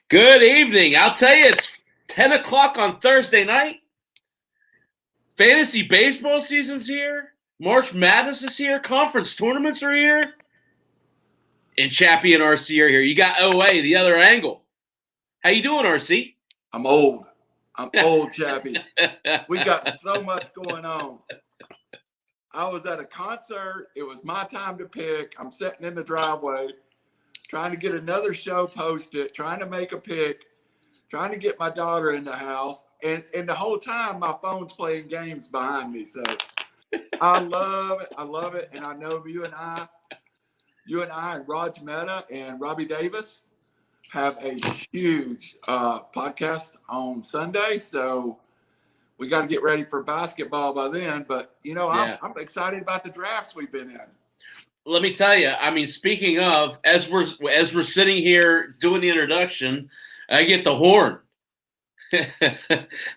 Good evening. I'll tell you, it's 10 o'clock on Thursday night. Fantasy baseball season's here. March Madness is here. Conference tournaments are here. And Chappy and RC are here. You got OA, the other angle. How you doing, RC? I'm old, Chappy. We got so much going on. I was at a concert. It was my time to pick. I'm sitting in the driveway, trying to get another show posted, trying to make a pick, trying to get my daughter in the house. And the whole time, my phone's playing games behind me. So I love it. I love it. And I know you and I and Raj Mehta and Robbie Davis have a huge podcast on Sunday. So we got to get ready for basketball by then. But, I'm excited about the drafts we've been in. Let me tell you, I mean, speaking of, as we're sitting here doing the introduction, I get the horn.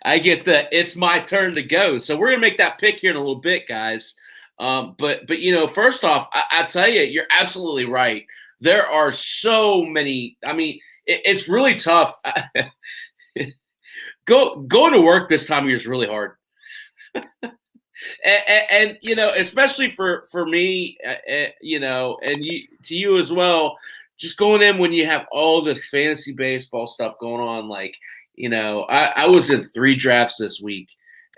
I get it's my turn to go. So we're going to make that pick here in a little bit, guys. But first off, I tell you, you're absolutely right. There are so many. I mean, it's really tough. Going to work this time of year is really hard. and especially for me, and to you as well, just going in when you have all this fantasy baseball stuff going on. Like, I was in 3 drafts this week,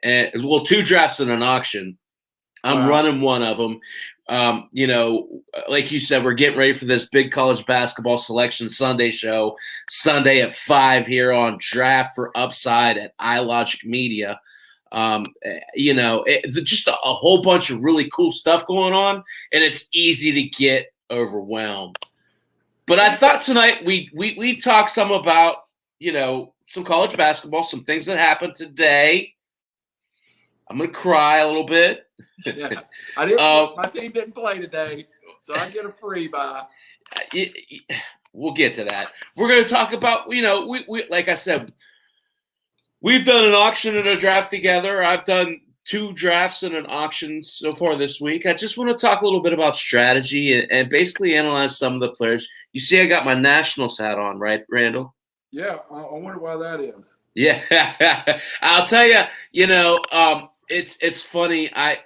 and 2 drafts in an auction. I'm running one of them. Like you said, we're getting ready for this big college basketball selection Sunday show, Sunday at 5 here on Draft for Upside at iLogic Media. Just a whole bunch of really cool stuff going on, and it's easy to get overwhelmed. But I thought tonight we talk some about, some college basketball, some things that happened today. I'm going to cry a little bit. Yeah, my team didn't play today, so I get a free bye. We'll get to that. We're going to talk about, we like I said, we've done an auction and a draft together. I've done 2 drafts and an auction so far this week. I just want to talk a little bit about strategy and basically analyze some of the players. You see, I got my Nationals hat on, right, Randall? Yeah, I wonder why that is. Yeah, I'll tell you. It's funny. I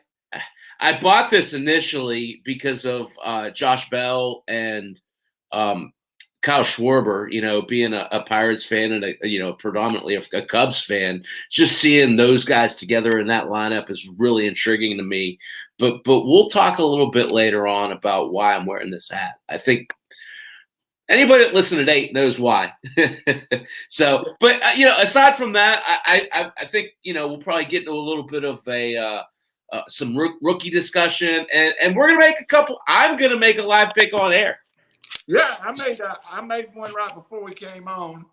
bought this initially because of Josh Bell and Kyle Schwarber, being a Pirates fan and predominantly a Cubs fan. Just seeing those guys together in that lineup is really intriguing to me. But we'll talk a little bit later on about why I'm wearing this hat. I think anybody that listened to date knows why. So, but aside from that, I think we'll probably get into a little bit of some rookie discussion, and we're gonna make a couple. I'm gonna make a live pick on air. Yeah, I made one right before we came on,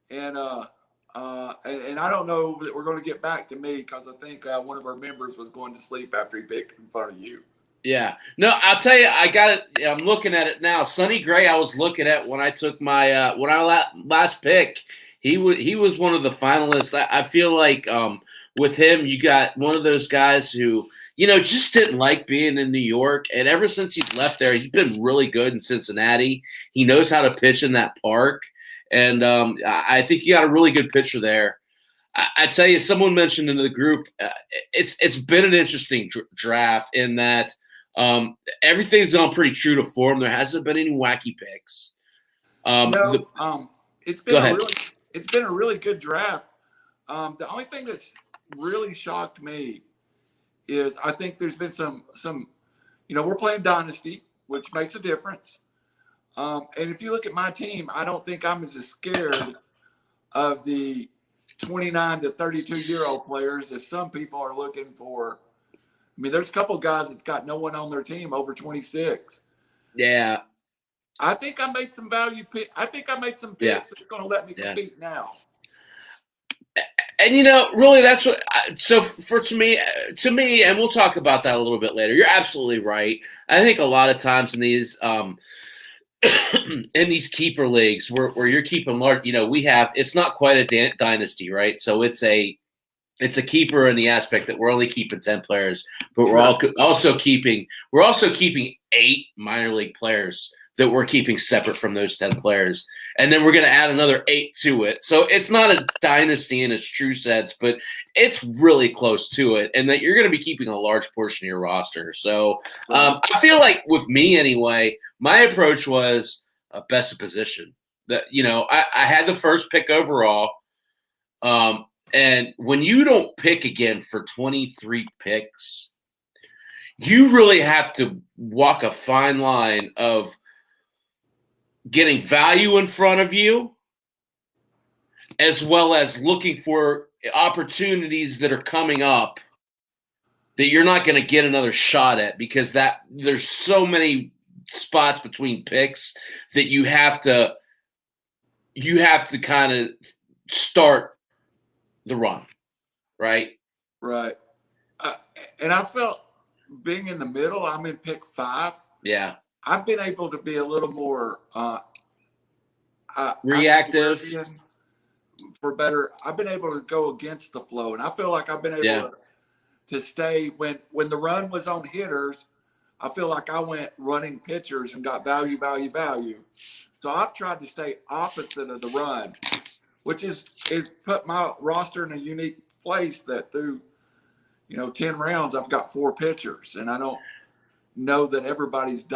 and I don't know that we're going to get back to me because I think one of our members was going to sleep after he picked in front of you. Yeah, no, I'll tell you, I got it. I'm looking at it now. Sonny Gray, I was looking at when I took my last pick. He was one of the finalists. I feel like with him, you got one of those guys who just didn't like being in New York. And ever since he's left there, he's been really good in Cincinnati. He knows how to pitch in that park. And I think you got a really good pitcher there. I tell you, someone mentioned in the group, it's been an interesting draft in that everything's gone pretty true to form. There hasn't been any wacky picks. It's been a really good draft. The only thing that's really shocked me is I think there's been some we're playing Dynasty, which makes a difference. And if you look at my team, I don't think I'm as scared of the 29 to 32-year-old players if some people are looking for. I mean, there's a couple of guys that's got no one on their team over 26. Yeah. I think I made some value pick. I think I made some picks that's going to let me compete now. And really, that's what. So to me, and we'll talk about that a little bit later. You're absolutely right. I think a lot of times in these keeper leagues where you're keeping large, it's not quite a dynasty, right? So it's a keeper in the aspect that we're only keeping 10 players, but we're also keeping 8 minor league players that we're keeping separate from those 10 players. And then we're going to add another 8 to it. So it's not a dynasty in its true sense, but it's really close to it. And that you're going to be keeping a large portion of your roster. So I feel like with me anyway, my approach was best of position. That, you know, I had the first pick overall. And when you don't pick again for 23 picks, you really have to walk a fine line of getting value in front of you, as well as looking for opportunities that are coming up that you're not going to get another shot at, because that there's so many spots between picks that you have to kind of start the run, right? Right. And I felt being in the middle, I'm in pick 5. Yeah. I've been able to be a little more reactive. For better, I've been able to go against the flow, and I feel like I've been able to stay when the run was on hitters. I feel like I went running pitchers and got value. So I've tried to stay opposite of the run, which is put my roster in a unique place that through 10 rounds I've got 4 pitchers, and I don't know that everybody's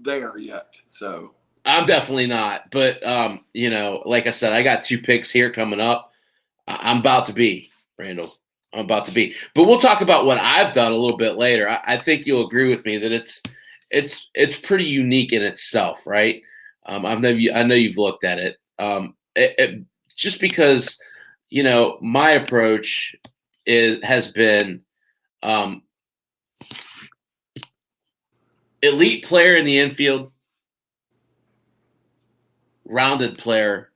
there yet. So I'm definitely not, but like I said, I got 2 picks here coming up. I'm about to be, Randall. I'm about to be, but we'll talk about what I've done a little bit later. I think you'll agree with me that it's pretty unique in itself, right? I know you've looked at it. Just because my approach has been elite player in the infield, rounded player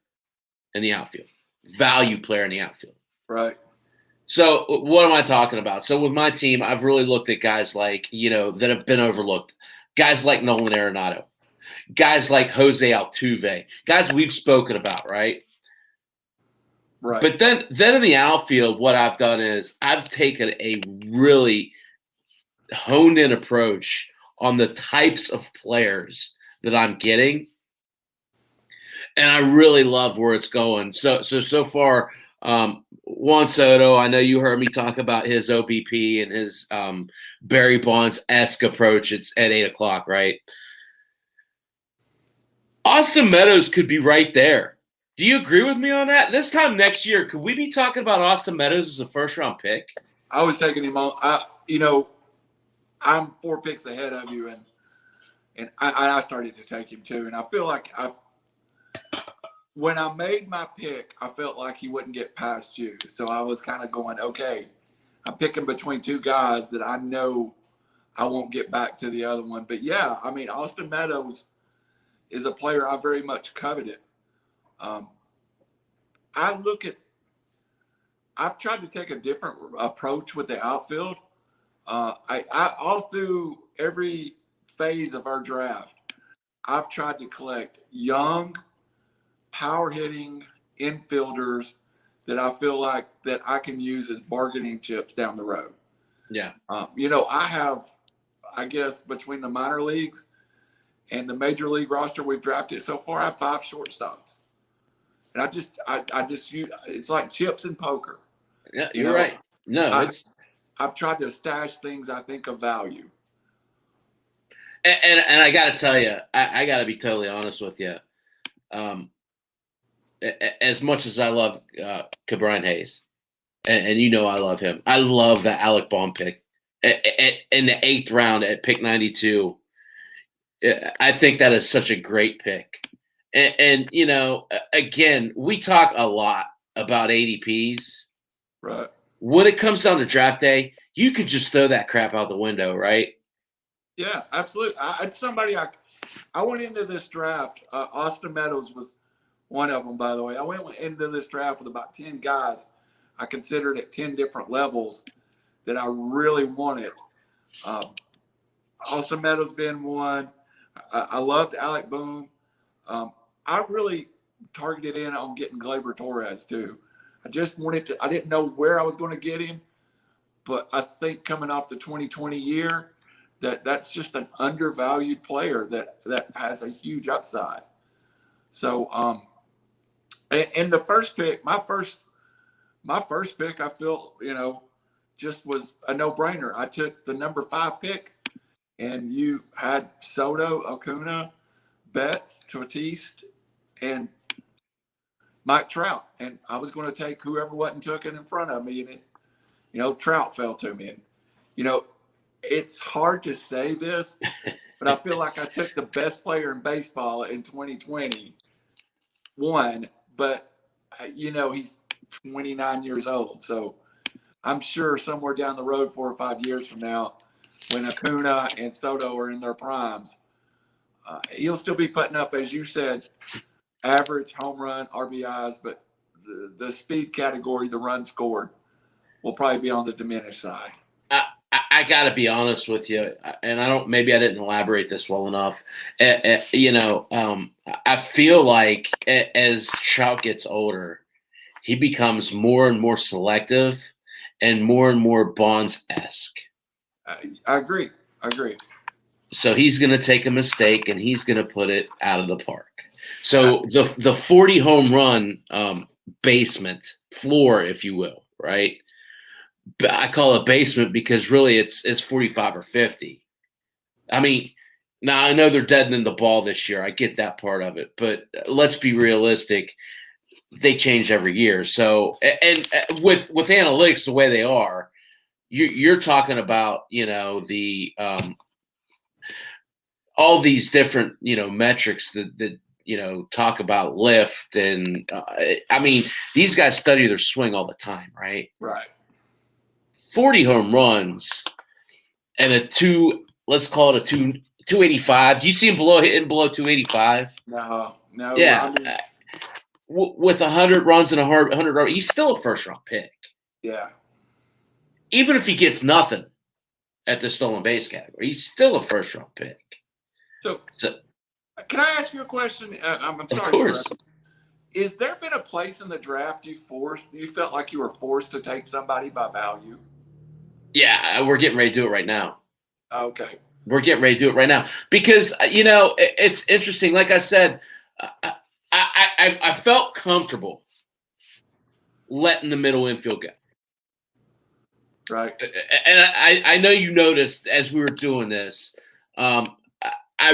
in the outfield, value player in the outfield. Right. So what am I talking about? So with my team, I've really looked at guys like, that have been overlooked. Guys like Nolan Arenado. Guys like Jose Altuve. Guys we've spoken about, right? Right. But then in the outfield, what I've done is I've taken a really honed in approach on the types of players that I'm getting. And I really love where it's going. So far, Juan Soto, I know you heard me talk about his OBP and his Barry Bonds-esque approach. It's at 8 o'clock, right? Austin Meadows could be right there. Do you agree with me on that? This time next year, could we be talking about Austin Meadows as a first-round pick? I was taking him on. I'm 4 picks ahead of you, and I started to take him too. And I feel like when I made my pick, I felt like he wouldn't get past you. So I was kind of going, okay, I'm picking between 2 guys that I know I won't get back to the other one. But yeah, I mean, Austin Meadows is a player I very much coveted. I've tried to take a different approach with the outfield. I all through every phase of our draft, I've tried to collect young, power hitting infielders that I feel like that I can use as bargaining chips down the road. Yeah. I have, I guess, between the minor leagues and the major league roster we've drafted so far, I have 5 shortstops. And I just use, it's like chips in poker. Yeah, you're right. No, I've tried to stash things I think of value. And I got to tell you, I got to be totally honest with you. As much as I love Cabrian Hayes, and I love him, I love that Alec Baum pick in the 8th round at pick 92. I think that is such a great pick. And again, we talk a lot about ADPs. Right. When it comes down to draft day, you could just throw that crap out the window, right? Yeah, absolutely. I went into this draft. Austin Meadows was one of them, by the way. I went into this draft with about 10 guys I considered at 10 different levels that I really wanted. Austin Meadows being one. I loved Alec Boone. I really targeted in on getting Gleyber Torres too. I just wanted to. I didn't know where I was going to get him, but I think coming off the 2020 year, that's just an undervalued player that has a huge upside. So, and the first pick, my first pick, I feel, just was a no-brainer. I took the number 5 pick, and you had Soto, Acuna, Betts, Tatis, and Mike Trout, and I was going to take whoever wasn't taken in front of me, and Trout fell to me, and it's hard to say this, but I feel like I took the best player in baseball in 2021, but he's 29 years old, so I'm sure somewhere down the road, 4 or 5 years from now, when Acuna and Soto are in their primes, he'll still be putting up, as you said, average home run, RBIs, but the speed category, the run scored, will probably be on the diminished side. I got to be honest with you, and maybe I didn't elaborate this well enough. I feel like as Trout gets older, he becomes more and more selective and more Bonds-esque. I agree. So he's going to take a mistake and he's going to put it out of the park. So the 40 home run basement floor, if you will, right? I call it basement because really it's 45 or 50. I mean, now I know they're deadening the ball this year. I get that part of it, but let's be realistic. They change every year. So, and with analytics the way they are, you're talking about, the all these different, metrics that talk about lift. And I mean, these guys study their swing all the time, right? Right. 40 home runs and let's call it a 285. Do you see him hitting below 285? No. Yeah. I mean, with 100 runs and 100 runs, he's still a first-round pick. Yeah. Even if he gets nothing at the stolen base category, he's still a first-round pick. So can I ask you a question? I'm sorry. Of course. Is there been a place in the draft you felt like you were forced to take somebody by value? Yeah, we're getting ready to do it right now. Okay. We're getting ready to do it right now because, it's interesting. Like I said, I felt comfortable letting the middle infield go. Right. And I know you noticed as we were doing this, I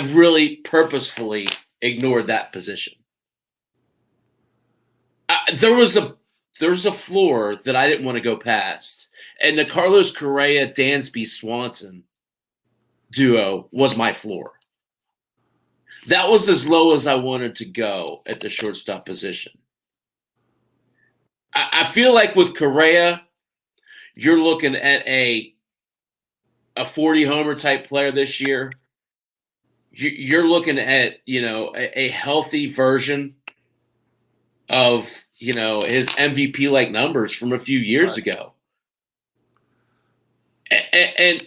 really purposefully ignored that position. There was a floor that I didn't want to go past, and the Carlos Correa, Dansby, Swanson duo was my floor. That was as low as I wanted to go at the shortstop position. I feel like with Correa, you're looking at a 40 homer type player this year. You're looking at, a healthy version of, his MVP like numbers from a few years ago. And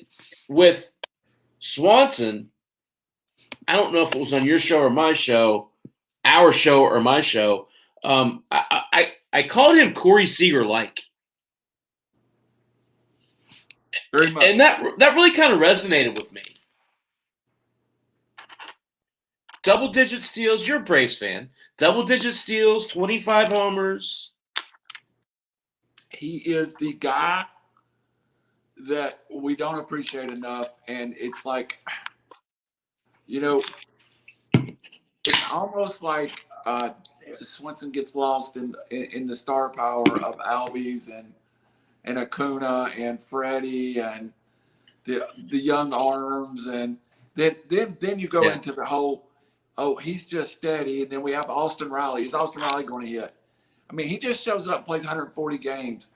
with Swanson, I don't know if it was on your show or my show, our show or my show. I called him Corey Seager-like. Very much. And that really kind of resonated with me. Double-digit steals. You're a Braves fan. Double-digit steals, 25 homers. He is the guy that we don't appreciate enough, and it's like, it's almost like Swenson gets lost in the star power of Albies and Acuna and Freddie and the young arms, and then you go into the whole, he's just steady, and then we have Austin Riley. Is Austin Riley going to hit? I mean, he just shows up, plays 140 games,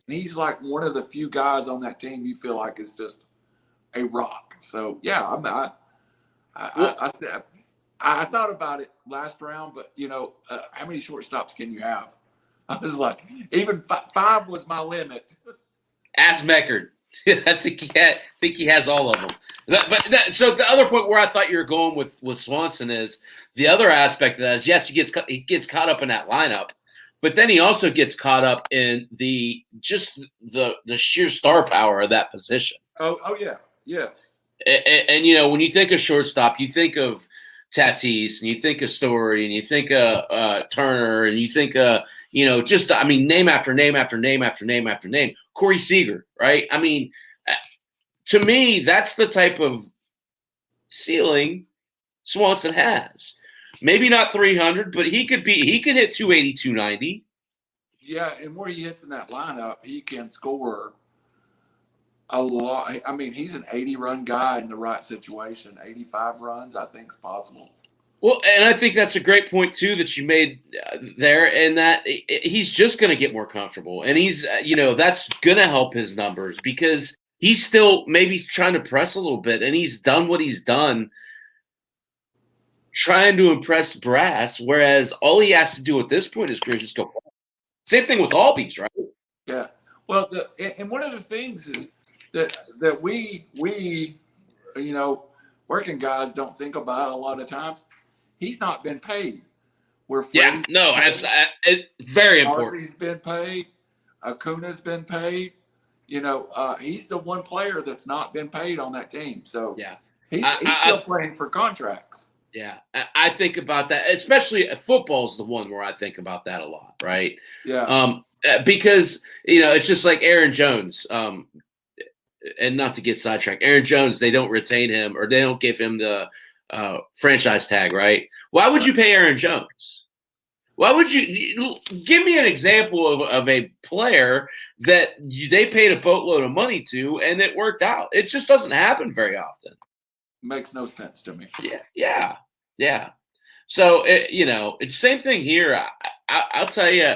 and he's like one of the few guys on that team you feel like is just a rock. So yeah, I thought about it last round, but how many shortstops can you have? I was like, even 5 was my limit. Ask Meckard. I think he has all of them. So the other point where I thought you were going with Swanson is the other aspect of that is, yes, he gets caught up in that lineup, but then he also gets caught up in the sheer star power of that position. Oh yeah, yes. And you know, when you think of shortstop, you think of Tatis, and you think of Story, and you think of Turner, and you think you know, just I mean, name after name after name after name after name. Corey Seager, right? I mean, to me, that's the type of ceiling Swanson has. Maybe not 300, but he could hit 280, 290. Yeah, and where he hits in that lineup, he can score a lot. I mean, he's an 80-run guy in the right situation. 85 runs, I think, is possible. Well, and I think that's a great point too that you made there, and that he's just going to get more comfortable, and he's you know, that's going to help his numbers because he's still maybe trying to press a little bit, and he's done what he's done trying to impress brass, whereas all he has to do at this point is just go. Same thing with Albies, right? Yeah. Well, and one of the things is that we you know, working guys don't think about a lot of times. He's not been paid. Where Freddie's it's very important. He's been paid. Acuna's been paid. You know, he's the one player that's not been paid on that team. So yeah, he's still playing for contracts. Yeah, I think about that, especially football's the one where I think about that a lot, right? Yeah. Because you know, it's just like Aaron Jones. And not to get sidetracked, Aaron Jones, they don't retain him or they don't give him the franchise tag, right? Why would you pay Aaron Jones? Why would you give me an example of a player that they paid a boatload of money to and it worked out? It just doesn't happen very often. Makes no sense to me. Yeah. So, you know, it's same thing here. I'll tell you.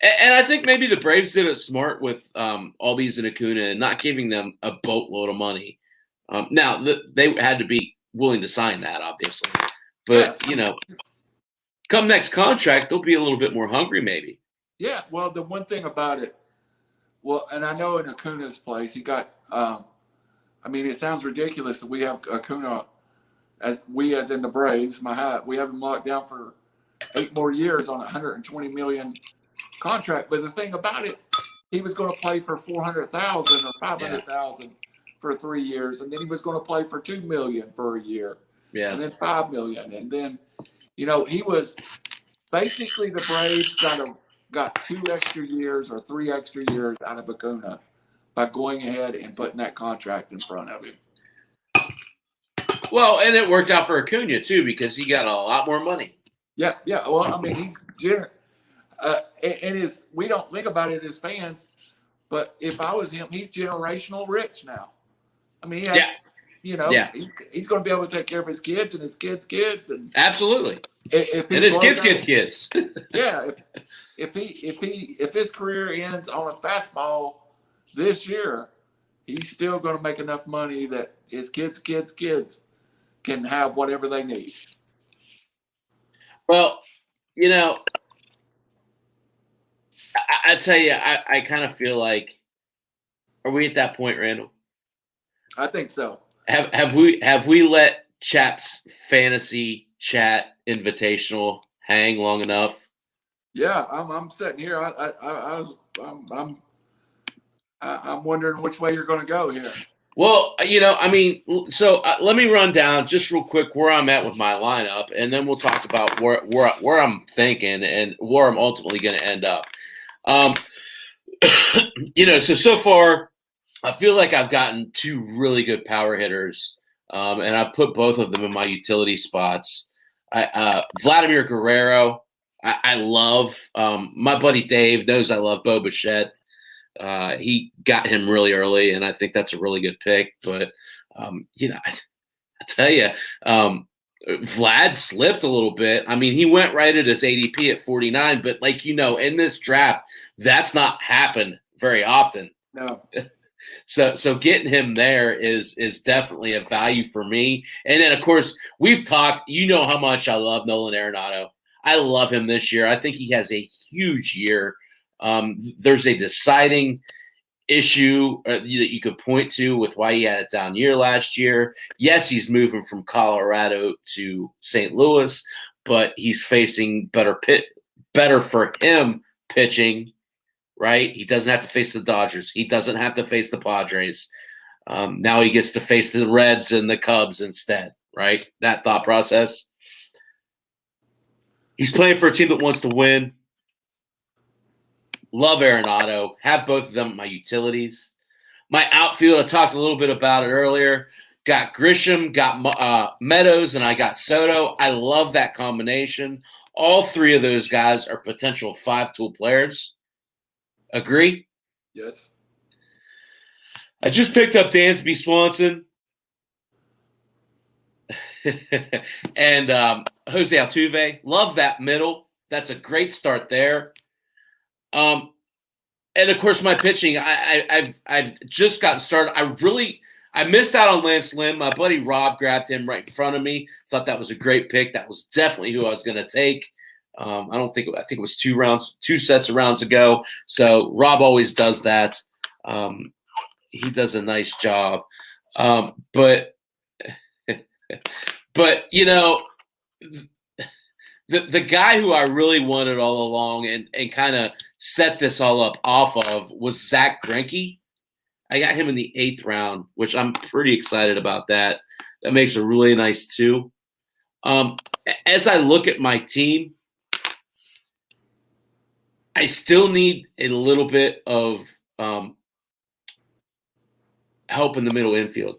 And I think maybe the Braves did it smart with Albies and Acuna and not giving them a boatload of money. Now, they had to be willing to sign that, obviously. But, you know, come next contract, they'll be a little bit more hungry maybe. Yeah, well, the one thing about it, and I know in Acuna's place, he got I mean, it sounds ridiculous that we have Acuna as in the Braves, we have him locked down for 8 more years on a $120 million contract. But the thing about it, he was going to play for $400,000 or $500,000 for 3 years, and then he was going to play for $2 million for a year, and then $5 million, and then, you know, he was basically the Braves got 2 extra years or 3 extra years out of Acuna by going ahead and putting that contract in front of him. Well, and it worked out for Acuna too because he got a lot more money. Yeah. Well, I mean, he's we don't think about it as fans, but if I was him, he's generational rich now. I mean, he has, you know, he's going to be able to take care of his kids and his kids' kids, and absolutely, and his kids. Yeah, if his career ends on a fastball this year, he's still going to make enough money that his kids' can have whatever they need. Well, you know, I tell you, I kind of feel like, are we at that point, Randall? I think so. Have we let Chap's fantasy chat invitational hang long enough? Yeah, I'm sitting here. I'm wondering which way you're going to go here. Well, you know, I mean, so let me run down just real quick where I'm at with my lineup, and then we'll talk about where I'm thinking and where I'm ultimately going to end up. You know, so far, I feel like I've gotten 2 really good power hitters, and I've put both of them in my utility spots. Vladimir Guerrero, I love. My buddy Dave knows I love Bo Bichette. He got him really early, and I think that's a really good pick. But, you know, I tell you, Vlad slipped a little bit. I mean, he went right at his ADP at 49, but like, you know, in this draft, that's not happened very often. No. So getting him there is definitely a value for me. And then, of course, we've talked, you know how much I love Nolan Arenado. I love him this year. I think he has a huge year. There's a deciding issue that you could point to with why he had a down year last year. Yes, he's moving from Colorado to St. Louis, but he's facing better for him pitching, right? He doesn't have to face the Dodgers. He doesn't have to face the Padres. Now he gets to face the Reds and the Cubs instead, right? That thought process. He's playing for a team that wants to win. Love Arenado. Have both of them at my utilities. My outfield, I talked a little bit about it earlier. Got Grisham, got Meadows, and I got Soto. I love that combination. All three of those guys are potential 5-tool players. Agree? Yes. I just picked up Dansby Swanson and Jose Altuve. Love that middle. That's a great start there. And of course, my pitching. I've just gotten started. I missed out on Lance Lynn. My buddy Rob grabbed him right in front of me. Thought that was a great pick. That was definitely who I was going to take. I think it was 2 sets of rounds ago. So Rob always does that. He does a nice job. But you know, the guy who I really wanted all along and kind of set this all up off of was Zach Greinke. I got him in the 8th round, which I'm pretty excited about that. That makes a really nice 2. As I look at my team, I still need a little bit of help in the middle infield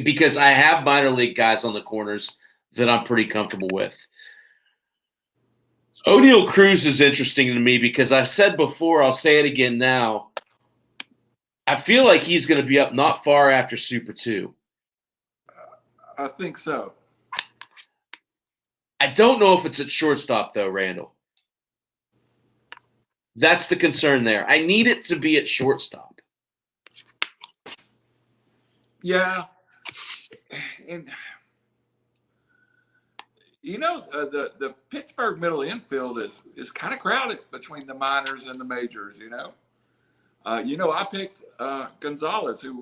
because I have minor league guys on the corners that I'm pretty comfortable with. O'Neal Cruz is interesting to me because I said before, I'll say it again now. I feel like he's going to be up not far after Super 2. I think so. I don't know if it's at shortstop, though, Randall. That's the concern there. I need it to be at shortstop. Yeah. And, you know, the Pittsburgh middle infield is kind of crowded between the minors and the majors, you know. I picked Gonzalez, who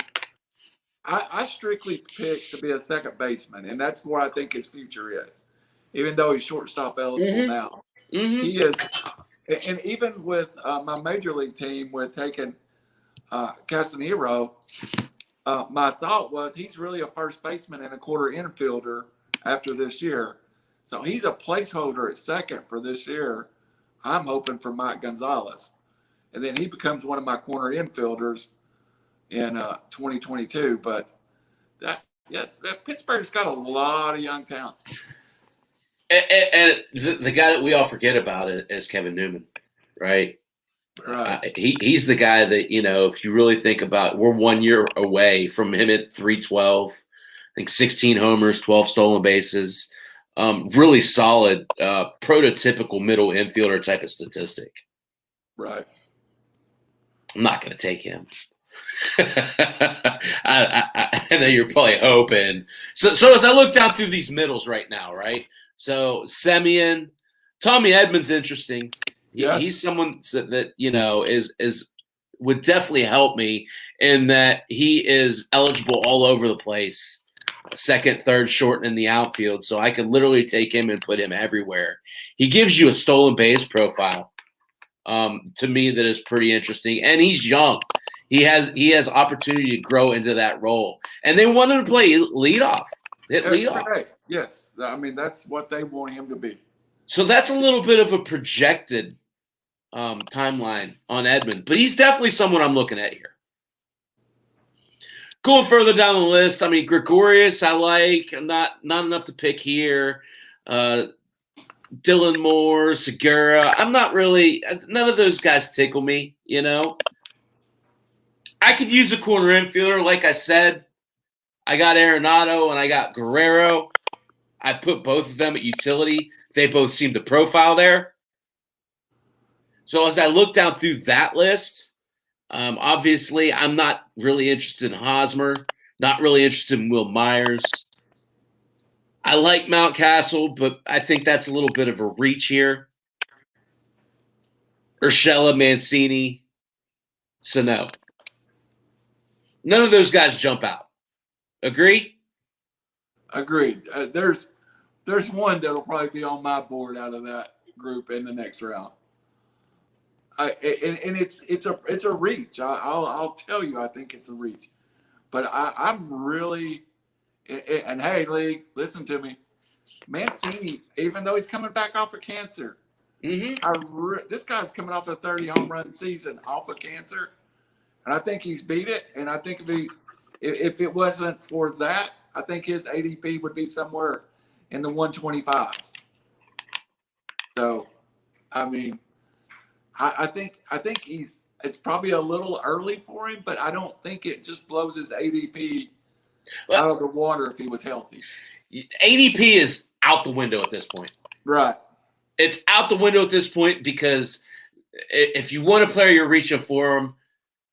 I strictly picked to be a second baseman, and that's where I think his future is. Even though he's shortstop eligible now, he is. And even with my major league team, with taking Castanero, my thought was he's really a first baseman and a quarter infielder after this year. So he's a placeholder at second for this year. I'm hoping for Mike Gonzalez. And then he becomes one of my corner infielders in 2022. But Pittsburgh's got a lot of young talent. And the guy that we all forget about is Kevin Newman, right? Right. He's the guy that, you know, if you really think about it, we're 1 year away from him at 312. I think 16 homers, 12 stolen bases. Really solid, prototypical middle infielder type of statistic. Right. I'm not going to take him. I know you're probably hoping. So as I look down through these middles right now, right? So Semien, Tommy Edman's interesting. Yes. He's someone that you know is would definitely help me in that he is eligible all over the place. Second, third, short, and in the outfield. So I could literally take him and put him everywhere. He gives you a stolen base profile to me that is pretty interesting. And he's young. He has opportunity to grow into that role. And they want him to play leadoff. Hit leadoff. Right. Yes. I mean, that's what they want him to be. So that's a little bit of a projected timeline on Edman. But he's definitely someone I'm looking at here. Going further down the list, I mean, Gregorius, I like. Not enough to pick here. Dylan Moore, Segura. I'm not really – none of those guys tickle me, you know. I could use a corner infielder. Like I said, I got Arenado and I got Guerrero. I put both of them at utility. They both seem to profile there. So as I look down through that list – obviously, I'm not really interested in Hosmer, not really interested in Will Myers. I like Mountcastle, but I think that's a little bit of a reach here. Urshela, Mancini, Sano. None of those guys jump out. Agree? Agreed. There's one that'll probably be on my board out of that group in the next round. And it's a reach. I'll tell you, I think it's a reach. But I'm really, and hey, league, listen to me. Mancini, even though he's coming back off of cancer, this guy's coming off a 30 home run season off of cancer, and I think he's beat it. And I think if it wasn't for that, I think his ADP would be somewhere in the 125s. So, I mean, I think it's probably a little early for him, but I don't think it just blows his ADP out of the water if he was healthy. ADP is out the window at this point. Right. It's out the window at this point because if you want a player, you're reaching for him.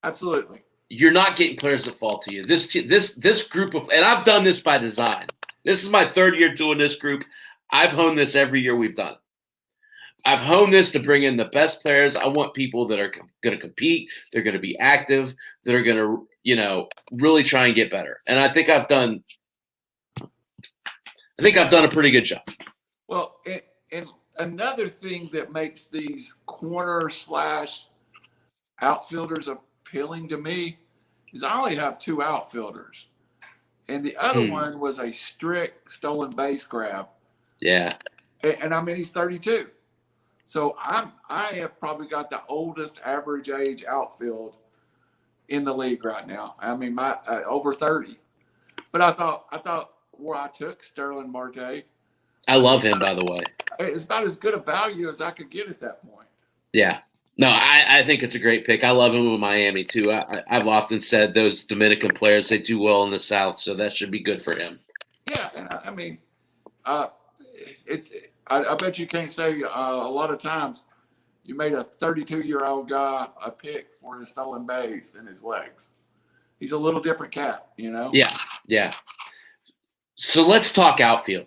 Absolutely. You're not getting players that fall to you. This group of, and I've done this by design. This is my third year doing this group. I've honed this every year we've done. I've honed this to bring in the best players. I want people that are going to compete. They're going to be active. That are going to, really try and get better. And I think I've done a pretty good job. Well, and another thing that makes these corner / outfielders appealing to me is I only have 2 outfielders, and the other one was a strict stolen base grab. Yeah. And I mean, he's 32. So I have probably got the oldest average age outfield in the league right now. I mean, my over 30. But I thought where I took Sterling Marte. I love him, by the way. It's about as good a value as I could get at that point. Yeah. No, I think it's a great pick. I love him with Miami too. I've often said those Dominican players, they do well in the South, so that should be good for him. Yeah, and I mean, I bet you can't say a lot of times you made a 32-year-old guy a pick for his stolen base and his legs. He's a little different cat, Yeah. So let's talk outfield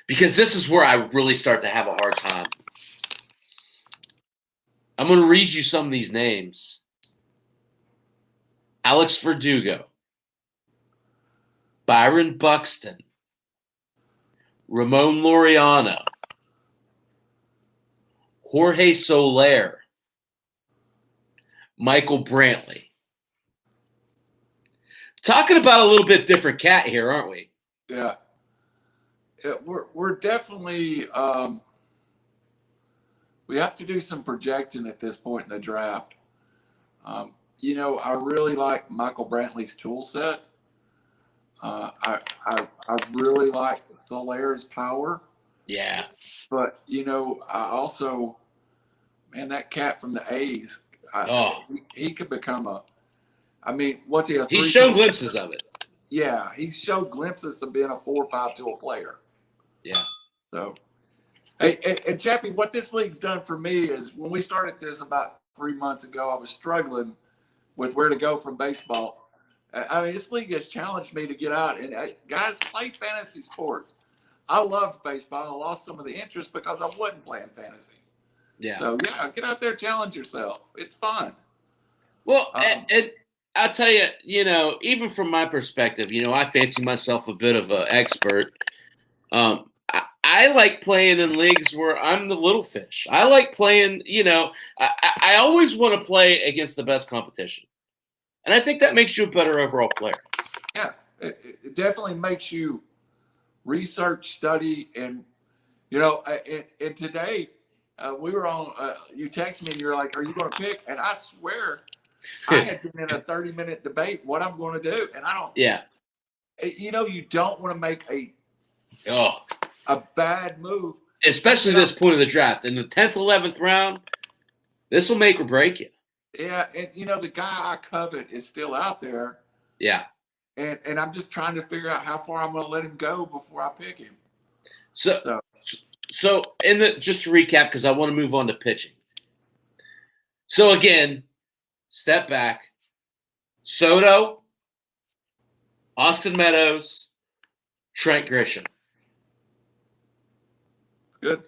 because this is where I really start to have a hard time. I'm going to read you some of these names. Alex Verdugo, Byron Buxton, Ramon Laureano, Jorge Soler, Michael Brantley. Talking about a little bit different cat here, aren't we? Yeah. We're definitely we have to do some projecting at this point in the draft. I really like Michael Brantley's tool set. I really like Soler's power. Yeah. But, I also, that cat from the A's, he could become what's he? He's shown glimpses of it. Yeah, he showed glimpses of being a 4-5 tool player. Yeah. So, hey, and Chappy, what this league's done for me is when we started this about 3 months ago, I was struggling with where to go from baseball. This league has challenged me to get out and guys play fantasy sports. I loved baseball. I lost some of the interest because I wasn't playing fantasy. Yeah. So get out there, challenge yourself. It's fun. Well, and I'll tell you, even from my perspective, I fancy myself a bit of an expert. I like playing in leagues where I'm the little fish. I like playing, I always want to play against the best competition. And I think that makes you a better overall player. Yeah, it definitely makes you research, study, and, and today we were on, you texted me and you're like, are you going to pick? And I swear I had been in a 30-minute debate what I'm going to do. And I don't. Yeah. You don't want to make a bad move. Especially this point of the draft. In the 10th, 11th round, this will make or break you. Yeah, and the guy I covet is still out there. Yeah. And I'm just trying to figure out how far I'm going to let him go before I pick him. So just to recap, because I want to move on to pitching. So again, step back. Soto, Austin Meadows, Trent Grisham. Good.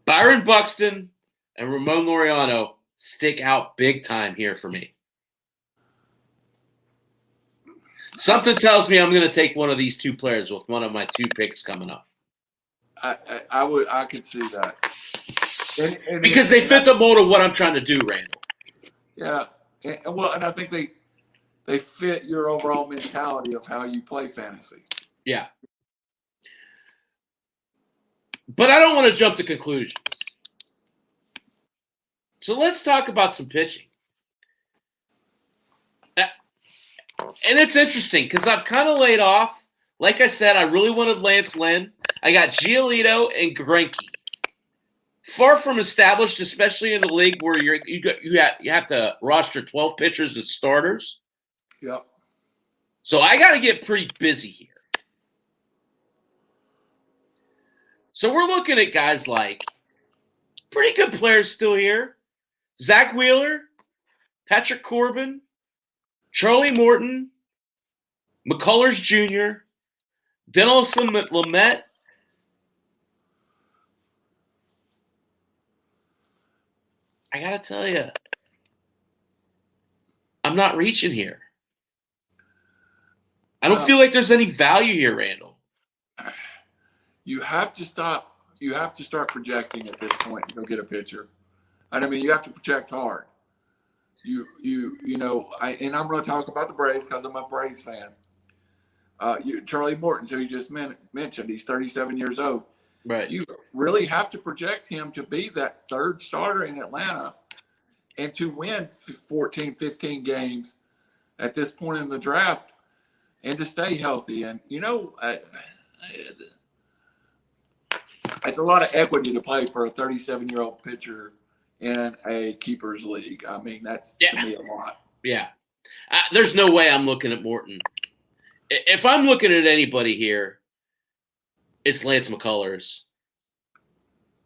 Byron Buxton and Ramon Laureano stick out big time here for me. Something tells me I'm going to take one of these 2 players with one of my 2 picks coming up. I could see that. Because they fit the mold of what I'm trying to do, Randall. Yeah. And I think they fit your overall mentality of how you play fantasy. Yeah. But I don't want to jump to conclusions. So let's talk about some pitching. And it's interesting because I've kind of laid off. Like I said, I really wanted Lance Lynn. I got Giolito and Greinke. Far from established, especially in a league where you have to roster 12 pitchers as starters. Yep. So I got to get pretty busy here. So we're looking at guys like pretty good players still here. Zach Wheeler, Patrick Corbin, Charlie Morton, McCullers Jr., Dennis Lamet. I got to tell you, I'm not reaching here. I don't feel like there's any value here, Randall. You have to stop. You have to start projecting at this point to go get a pitcher. And I mean, you have to project hard. You know, and I'm going to talk about the Braves because I'm a Braves fan. Charlie Morton, who you just mentioned, he's 37 years old. Right. You really have to project him to be that third starter in Atlanta and to win 14, 15 games at this point in the draft and to stay healthy. And, you know, it's a lot of equity to play for a 37-year-old pitcher in a keepers league. I mean, that's to me a lot. Yeah. There's no way I'm looking at Morton. If I'm looking at anybody here, it's Lance McCullers.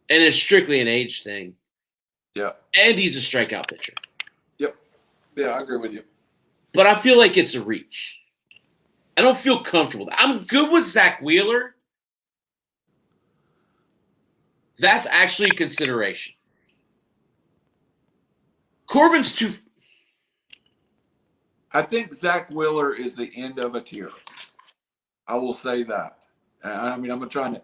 And it's strictly an age thing. Yeah. And he's a strikeout pitcher. Yep. Yeah, I agree with you. But I feel like it's a reach. I don't feel comfortable. I'm good with Zach Wheeler. That's actually a consideration. Corbin's too. I think Zach Wheeler is the end of a tier. I will say that. I mean, I'm not trying to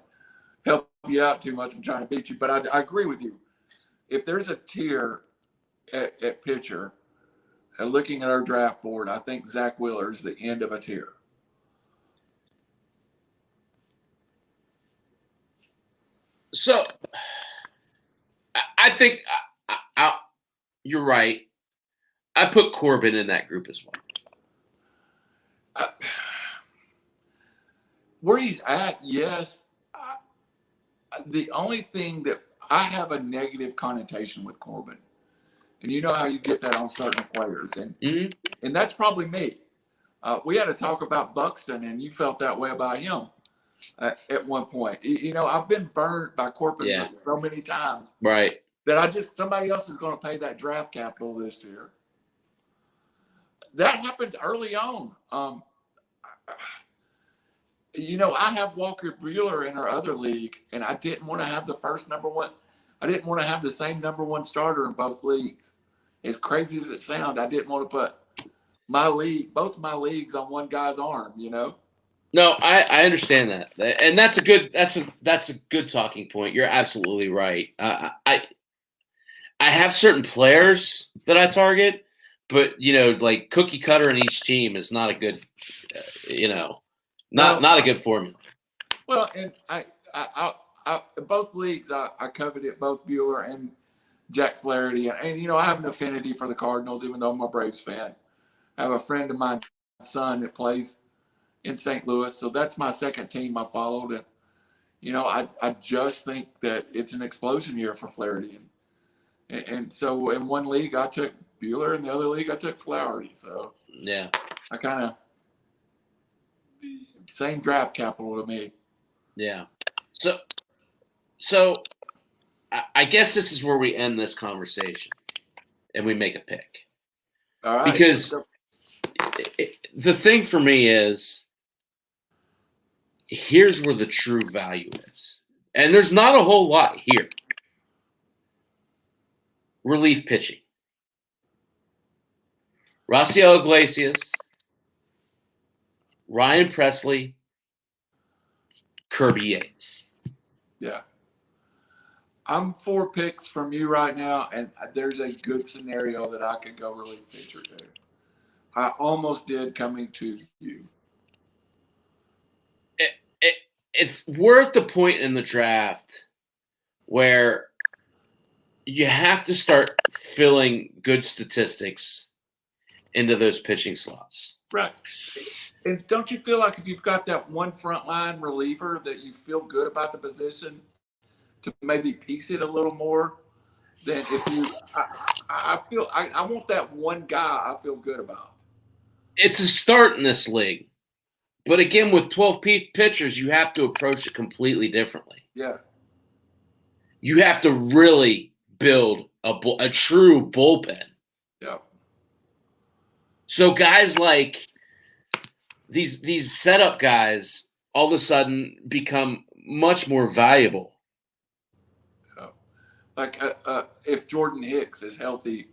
help you out too much. I'm trying to beat you, but I agree with you. If there's a tier at pitcher, looking at our draft board, I think Zach Wheeler is the end of a tier. So, I think you're right. I put Corbin in that group as well. Where he's at, yes. The only thing that I have a negative connotation with Corbin, and you know how you get that on certain players, and that's probably me. We had to talk about Buxton, and you felt that way about him at one point. You know, I've been burned by Corbin so many times, right? That somebody else is going to pay that draft capital this year. That happened early on. You know, I have Walker Buehler in our other league, and I didn't want to have the first number one. I didn't want to have the same number one starter in both leagues. As crazy as it sounds, I didn't want to put both my leagues on one guy's arm, you know? No, I understand that. And that's a good talking point. You're absolutely right. I have certain players that I target, but, you know, like cookie cutter in each team is not a good, not a good formula. Well, and I both leagues, I coveted both Bueller and Jack Flaherty. And, you know, I have an affinity for the Cardinals, even though I'm a Braves fan. I have a friend of mine, son, that plays in St. Louis. So that's my second team I followed. And, you know, I just think that it's an explosion year for Flaherty. And so in one league, I took Bueller. In the other league, I took Flaherty. So yeah, I kind of same draft capital to me. Yeah. So I guess this is where we end this conversation and we make a pick. All right. Because the thing for me is, here's where the true value is. And there's not a whole lot here. Relief pitching. Raciel Iglesias, Ryan Presley, Kirby Yates. Yeah. I'm 4 picks from you right now, and there's a good scenario that I could go relief pitcher to. I almost did coming to you. It's we're at the point in the draft where you have to start filling good statistics into those pitching slots. Right. And don't you feel like if you've got that one frontline reliever that you feel good about the position to maybe piece it a little more than if you I feel I want that one guy I feel good about. It's a start in this league. But again, with 12 pitchers, you have to approach it completely differently. Yeah. You have to really build a true bullpen. Yeah. So guys like these setup guys all of a sudden become much more valuable. Yeah. Like if Jordan Hicks is healthy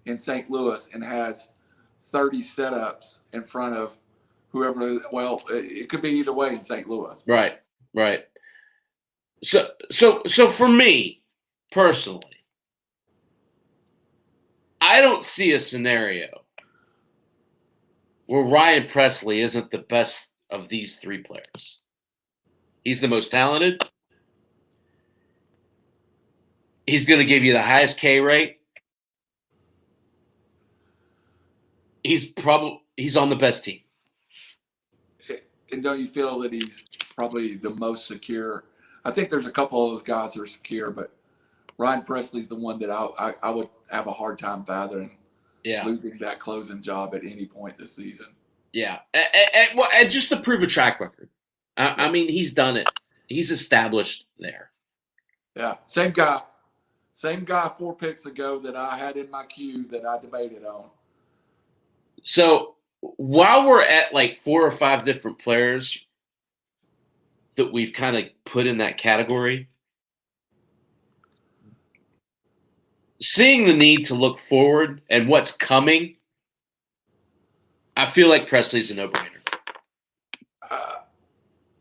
in St. Louis and has 30 setups in front of whoever, well, it could be either way in St. Louis. Right. So for me personally, I don't see a scenario where Ryan Presley isn't the best of these three players. He's the most talented. He's going to give you the highest K rate. He's on the best team. And don't you feel that he's probably the most secure? I think there's a couple of those guys that are secure, but Ryan Presley's the one that I would have a hard time fathoming losing that closing job at any point this season. Yeah. And just to prove a track record. I mean, he's done it. He's established there. Yeah. Same guy 4 picks ago that I had in my queue that I debated on. So while we're at like 4 or 5 different players that we've kind of put in that category, seeing the need to look forward and what's coming, I feel like Presley's a no-brainer.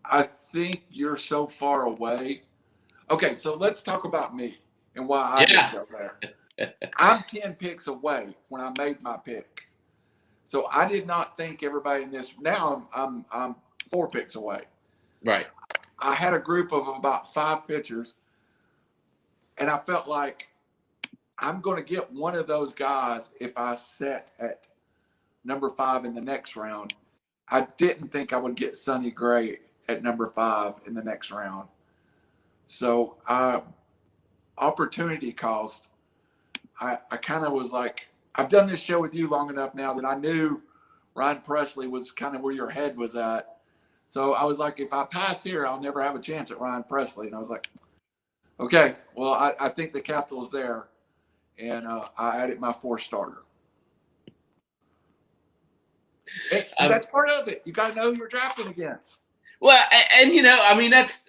I think you're so far away. Okay, so let's talk about me and why I didn't go there. I'm 10 picks away when I made my pick. So I did not think everybody in this. Now I'm 4 picks away. Right. I had a group of about 5 pitchers, and I felt like I'm going to get one of those guys if I set at number 5 in the next round. I didn't think I would get Sonny Gray at number 5 in the next round. So opportunity cost. I kind of was like, I've done this show with you long enough now that I knew Ryan Presley was kind of where your head was at. So I was like, if I pass here, I'll never have a chance at Ryan Presley. And I was like, okay, well, I think the capital's there. And I added my 4 starter. And that's part of it. You got to know who you're drafting against. Well, and I mean, that's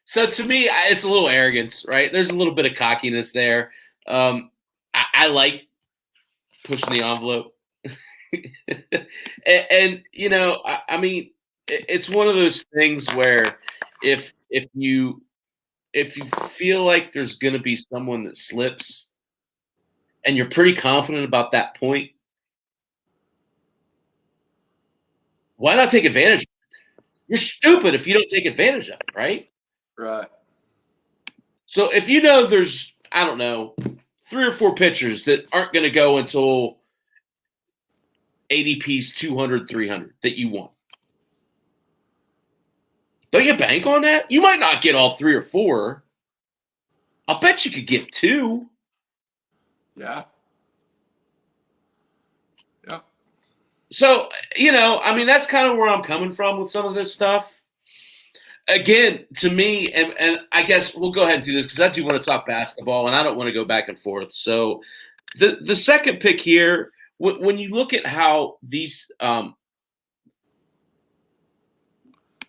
so to me, it's a little arrogance, right? There's a little bit of cockiness there. I like pushing the envelope, and I mean, it's one of those things where if you feel like there's going to be someone that slips, and you're pretty confident about that point, why not take advantage of it? You're stupid if you don't take advantage of it, right? Right. So if you know there's, I don't know, 3 or 4 pitchers that aren't going to go until ADP's 200, 300 that you want, don't you bank on that? You might not get all 3 or 4. I'll bet you could get 2. Yeah. Yeah. So, I mean, that's kind of where I'm coming from with some of this stuff. Again, to me, and I guess we'll go ahead and do this because I do want to talk basketball and I don't want to go back and forth. So the second pick here, when you look at how these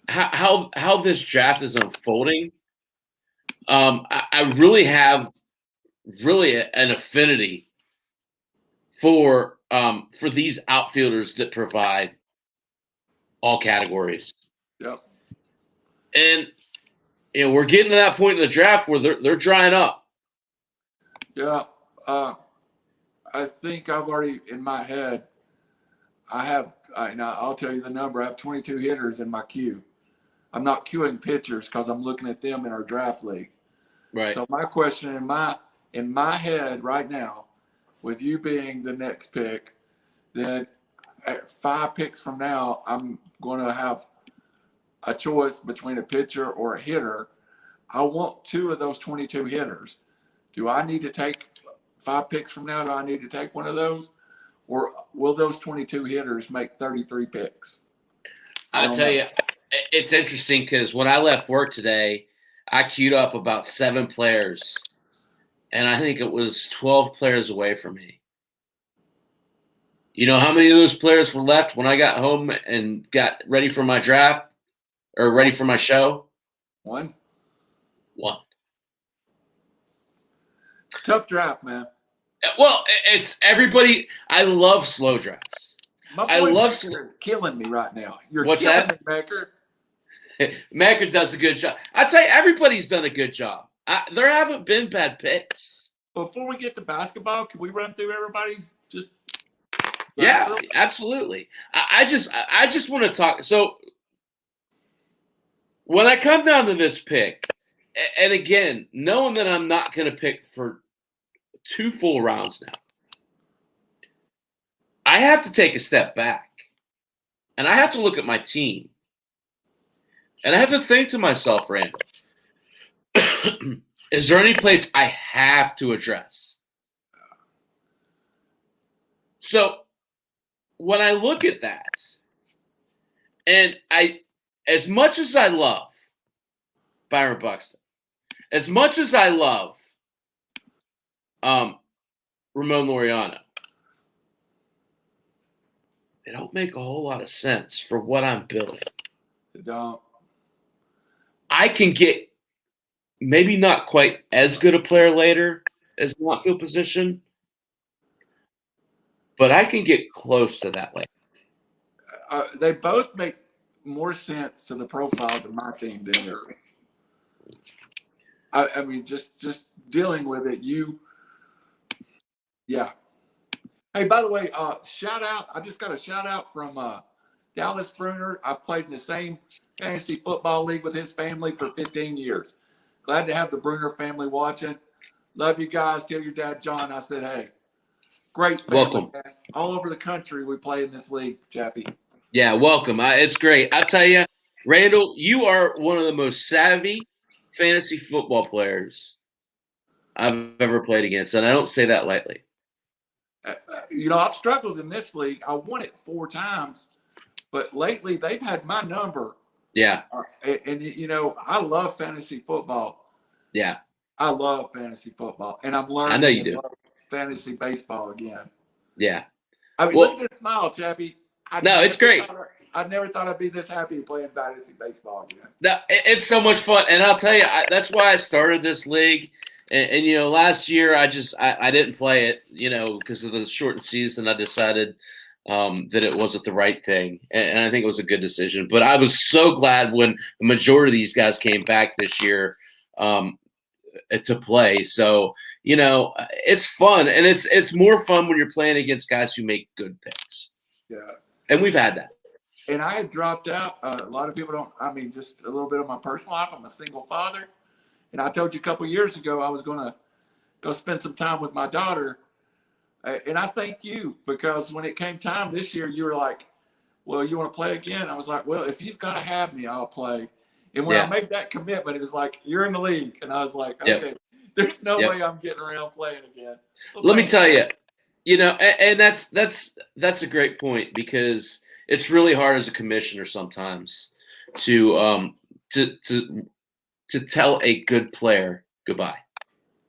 how this draft is unfolding, I really have an affinity for these outfielders that provide all categories. Yep. And we're getting to that point in the draft where they're drying up. Yeah. I think I've already in my head I'll tell you the number. I have 22 hitters in my queue. I'm not queuing pitchers because I'm looking at them in our draft league. Right. So my question in my head right now, with you being the next pick, then at 5 picks from now, I'm going to have a choice between a pitcher or a hitter. I want 2 of those 22 hitters. Do I need to take 5 picks from now? Do I need to take one of those? Or will those 22 hitters make 33 picks? I'll tell you, it's interesting because when I left work today, I queued up about 7 players, and I think it was 12 players away from me. You know how many of those players were left when I got home and got ready for my draft or ready for my show? 1. Tough draft, man. Well, it's everybody. I love slow drafts. I love it's killing me right now. What's killing me, Macker. Macker does a good job. I tell you, everybody's done a good job. There haven't been bad picks. Before we get to basketball, can we run through everybody's just? Yeah, absolutely. I just want to talk. So when I come down to this pick, and again, knowing that I'm not going to pick for 2 full rounds now, I have to take a step back, and I have to look at my team, and I have to think to myself, Randall, is there any place I have to address? So when I look at that, and as much as I love Byron Buxton, as much as I love Ramon Laureano, they don't make a whole lot of sense for what I'm building. They don't. I can get maybe not quite as good a player later as the outfield position, but I can get close to that later. They both make more sense to the profile than my team than yours. I mean, just dealing with it, yeah. Hey, by the way, shout out. I just got a shout out from Dallas Bruner. I've played in the same fantasy football league with his family for 15 years. Glad to have the Bruner family watching. Love you guys. Tell your dad, John, I said, hey, great family. Welcome. Man. All over the country we play in this league, Chappy. Yeah, welcome. It's great. I tell you, Randall, you are one of the most savvy fantasy football players I've ever played against, and I don't say that lightly. I've struggled in this league. I won it 4 times, but lately they've had my number. Yeah. And I love fantasy football. Yeah. I love fantasy football, and I'm learning. I know you do. Fantasy baseball again. Yeah. I mean, look at this smile, Chappy. It's great. I never thought I'd be this happy playing fantasy baseball again. No, it's so much fun, and I'll tell you, that's why I started this league. And last year I didn't play it, because of the shortened season. I decided that it wasn't the right thing, and I think it was a good decision. But I was so glad when the majority of these guys came back this year to play. So it's fun, and it's more fun when you're playing against guys who make good picks. Yeah, and we've had that. And I had dropped out. A lot of people don't. I mean, just a little bit of my personal life. I'm a single father. And I told you a couple of years ago I was going to go spend some time with my daughter. And I thank you, because when it came time this year, you were like, well, you want to play again? I was like, well, if you've got to have me, I'll play. And when I made that commitment, it was like, you're in the league. And I was like, okay, there's no way I'm getting around playing again. So let me tell you, and that's a great point, because it's really hard as a commissioner sometimes to tell a good player goodbye.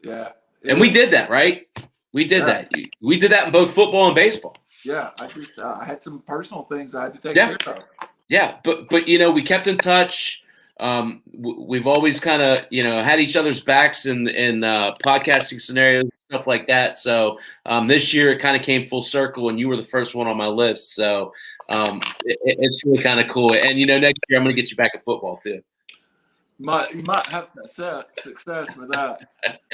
Yeah. And we did that, right? We did that. We did that in both football and baseball. Yeah. I had some personal things I had to take care of. Yeah. But we kept in touch. We've always kind of, had each other's backs in podcasting scenarios, stuff like that. So this year it kind of came full circle, and you were the first one on my list. So it's really kind of cool. And, next year I'm going to get you back in football too. You might have success with that.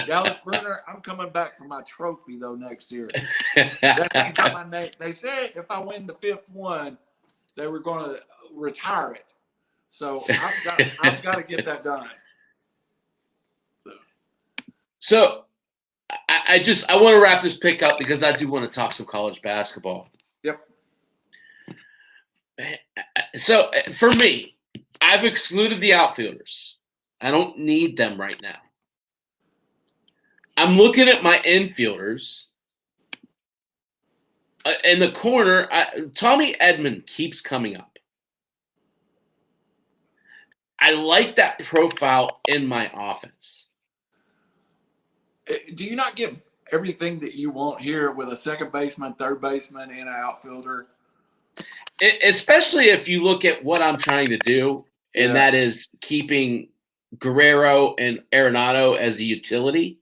Dallas Bruner, I'm coming back for my trophy though next year. That thing's got my name. They said if I win the 5th one, they were going to retire it. So I've got to get that done. So I want to wrap this pick up because I do want to talk some college basketball. Yep. So for me, I've excluded the outfielders. I don't need them right now. I'm looking at my infielders. In the corner, Tommy Edman keeps coming up. I like that profile in my offense. Do you not get everything that you want here with a second baseman, third baseman, and an outfielder? Especially if you look at what I'm trying to do, and that is keeping Guerrero and Arenado as a utility.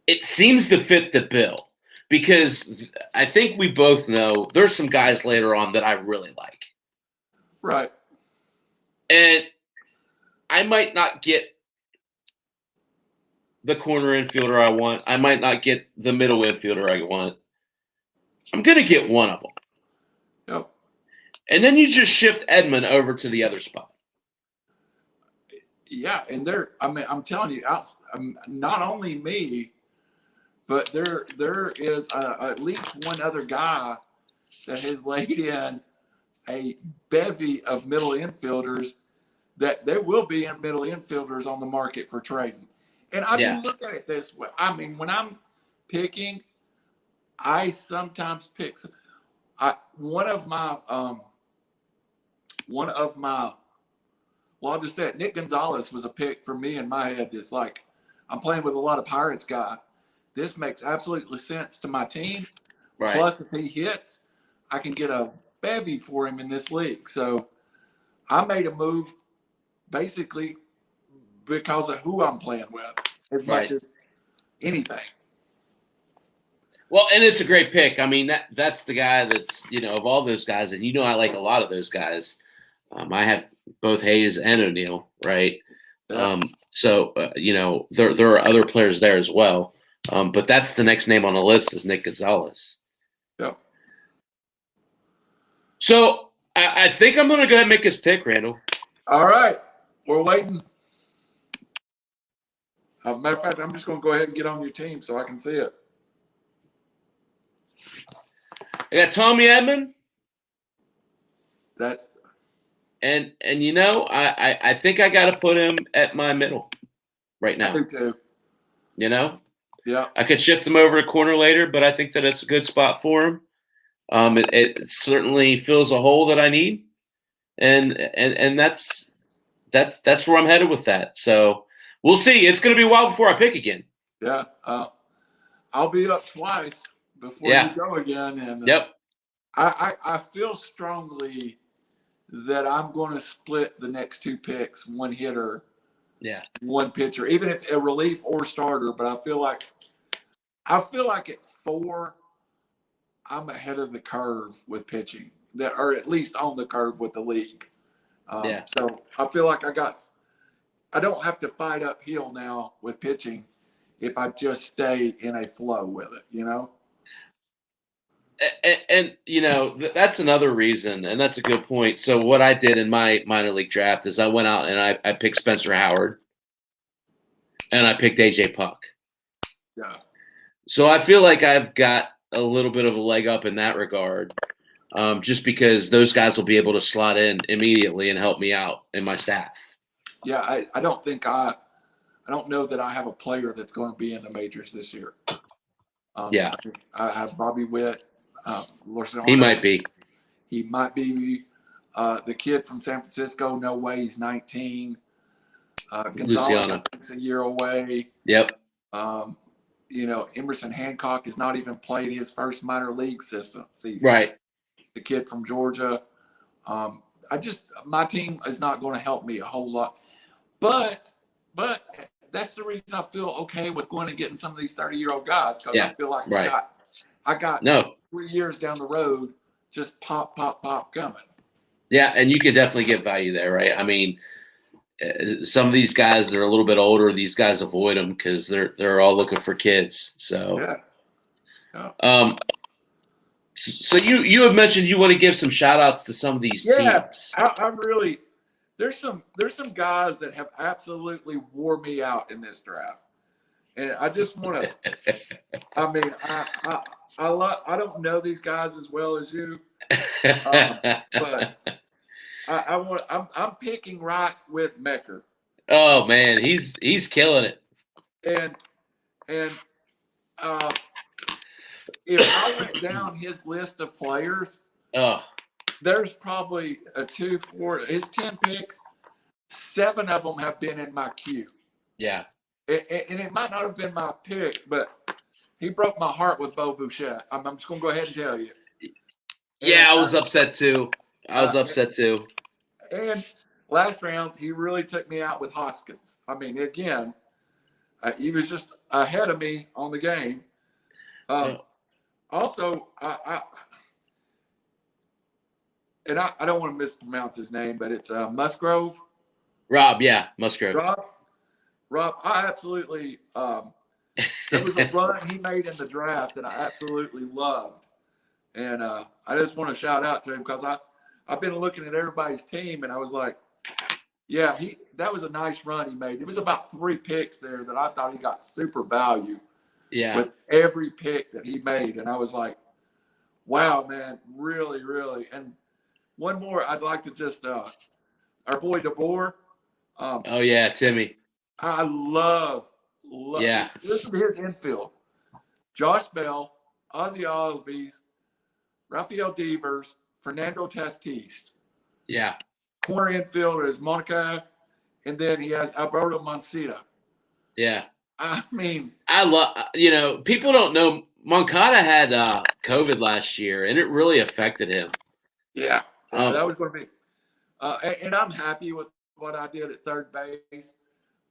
It seems to fit the bill because I think we both know there's some guys later on that I really like. Right. And I might not get the corner infielder I want. I might not get the middle infielder I want. I'm going to get one of them. Yep. And then you just shift Edman over to the other spot. Yeah, and I'm telling you, not only me, but there is at least one other guy that has laid in a bevy of middle infielders that there will be middle infielders on the market for trading. And I do look at it this way. I mean, when I'm picking, I sometimes pick one of my well, I'll just say it. Nick Gonzalez was a pick for me in my head. It's like I'm playing with a lot of Pirates guys. This makes absolutely sense to my team. Right. Plus, if he hits, I can get a bevy for him in this league. So I made a move basically because of who I'm playing with as much as anything. Well, and it's a great pick. I mean, that's the guy that's, of all those guys, and I like a lot of those guys. I have both Hayes and O'Neal, right? Yeah. So there are other players there as well. But that's the next name on the list is Nick Gonzalez. Yep. So I think I'm going to go ahead and make his pick, Randall. All right. We're waiting. Matter of fact, I'm just going to go ahead and get on your team so I can see it. I got Tommy Edman. That. And I think I got to put him at my middle right now. I do too. Yeah. I could shift him over to corner later, but I think that it's a good spot for him. It certainly fills a hole that I need, and that's where I'm headed with that. So we'll see. It's going to be a while before I pick again. Yeah, I'll be up twice before you go again, and I feel strongly that I'm going to split the next two picks, one hitter, one pitcher, even if a relief or starter. But I feel like at 4, I'm ahead of the curve with pitching, or at least on the curve with the league. So I feel like I don't have to fight uphill now with pitching if I just stay in a flow with it, And that's another reason, and that's a good point. So what I did in my minor league draft is I went out and I picked Spencer Howard, and I picked AJ Puck. Yeah. So I feel like I've got a little bit of a leg up in that regard, just because those guys will be able to slot in immediately and help me out in my staff. Yeah, I don't think I don't know that I have a player that's going to be in the majors this year. I have Bobby Witt. He might be. He might be the kid from San Francisco. No way. He's 19. Gonzalez is a year away. Yep. Emerson Hancock has not even played his first minor league season. Right. The kid from Georgia. My team is not going to help me a whole lot. But that's the reason I feel okay with going and getting some of these 30-year-old guys, because I feel like I got 3 years down the road, just pop coming. Yeah, and you could definitely get value there, right? I mean, some of these guys that are a little bit older, these guys avoid them because they're all looking for kids. So, so you have mentioned you want to give some shout outs to some of these teams. I really there's some guys that have absolutely wore me out in this draft, and I just want to. I mean, I don't know these guys as well as you, but I'm picking right with Mecker. Oh man, he's killing it. And if I went down his list of players, there's probably his 10 picks, 7 of them have been in my queue. Yeah. And it might not have been my pick, but he broke my heart with Bo Bouchette. I'm just going to go ahead and tell you. Yeah, I was upset too. And last round, he really took me out with Hoskins. I mean, again, he was just ahead of me on the game. Also, I don't want to mispronounce his name, but it's Musgrove. Rob, yeah, Musgrove. Rob, I absolutely there was a run he made in the draft that I absolutely loved. And I just want to shout out to him because I've been looking at everybody's team and I was like, yeah, that was a nice run he made. It was about 3 picks there that I thought he got super value. Yeah. With every pick that he made. And I was like, wow, man, really, really. And one more, I'd like to just our boy DeBoer. Oh yeah, Timmy. I love yeah. Listen to his infield. Josh Bell, Ozzie Albies, Rafael Devers, Fernando Tatis. Yeah. Corner infielder is Monica, and then he has Alberto Moncada. Yeah. I mean, I love, people don't know Moncada had COVID last year, and it really affected him. Yeah, that was going to be, and I'm happy with what I did at third base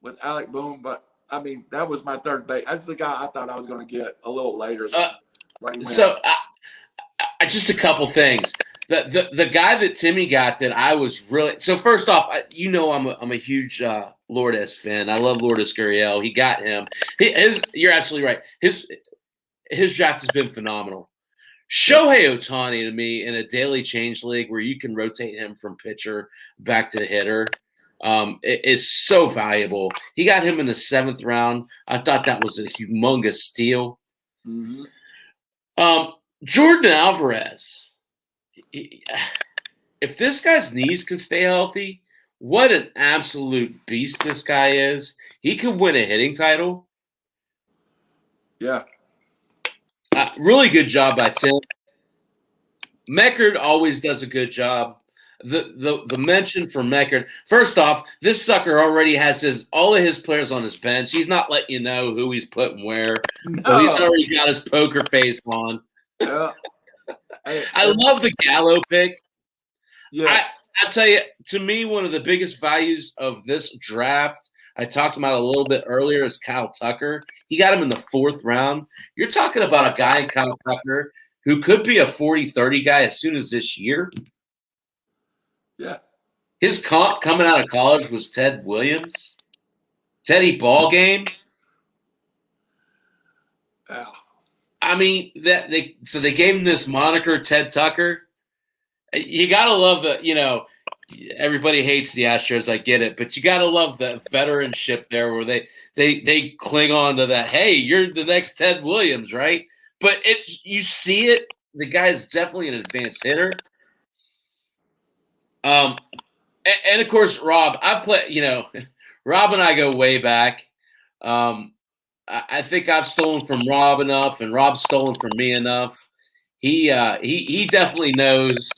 with Alec Boone, but I mean, that was my third base. That's the guy I thought I was going to get a little later. So, just a couple things. The guy that Timmy got that I was really so. First off, I'm a huge Lourdes fan. I love Lourdes Gurriel. He got him. You're absolutely right. His draft has been phenomenal. Shohei Ohtani to me in a daily change league where you can rotate him from pitcher back to hitter is so valuable. He got him in the 7th round. I thought that was a humongous steal. Mm-hmm. Jordan Alvarez. If this guy's knees can stay healthy, what an absolute beast this guy is. He could win a hitting title. Yeah. Really good job by Tim. Meckard always does a good job. The mention for Meckard. First off, this sucker already has all of his players on his bench. He's not letting you know who he's putting where. No. So he's already got his poker face on. Yeah. I love the Gallo pick. Yeah. I tell you, to me, one of the biggest values of this draft, I talked about a little bit earlier, is Kyle Tucker. He got him in the 4th round. You're talking about a guy in Kyle Tucker who could be a 40-30 guy as soon as this year. Yeah. His comp coming out of college was Ted Williams. Teddy Ballgame. Yeah. I mean, they gave him this moniker, Ted Tucker. You gotta love everybody hates the Astros, I get it, but you gotta love the veteranship there where they cling on to that. Hey, you're the next Ted Williams, right? But you see it. The guy is definitely an advanced hitter. And of course, Rob. I've played. Rob and I go way back. I think I've stolen from Rob enough, and Rob's stolen from me enough. He definitely knows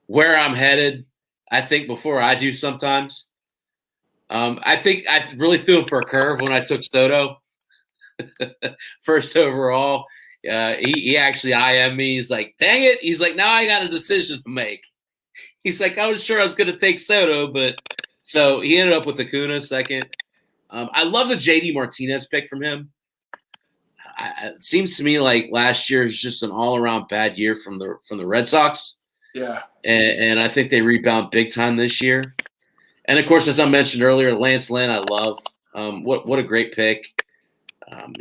where I'm headed. I think before I do sometimes. I think I really threw him for a curve when I took Soto, first overall. He actually IM'd me. He's like, "Dang it!" He's like, "Now I got a decision to make." He's like, "I was sure I was going to take Soto, but." So he ended up with Acuna 2nd. I love the JD Martinez pick from him. It seems to me like last year is just an all-around bad year from the Red Sox. Yeah. And I think they rebound big time this year. And of course, as I mentioned earlier, Lance Lynn, I love. What a great pick.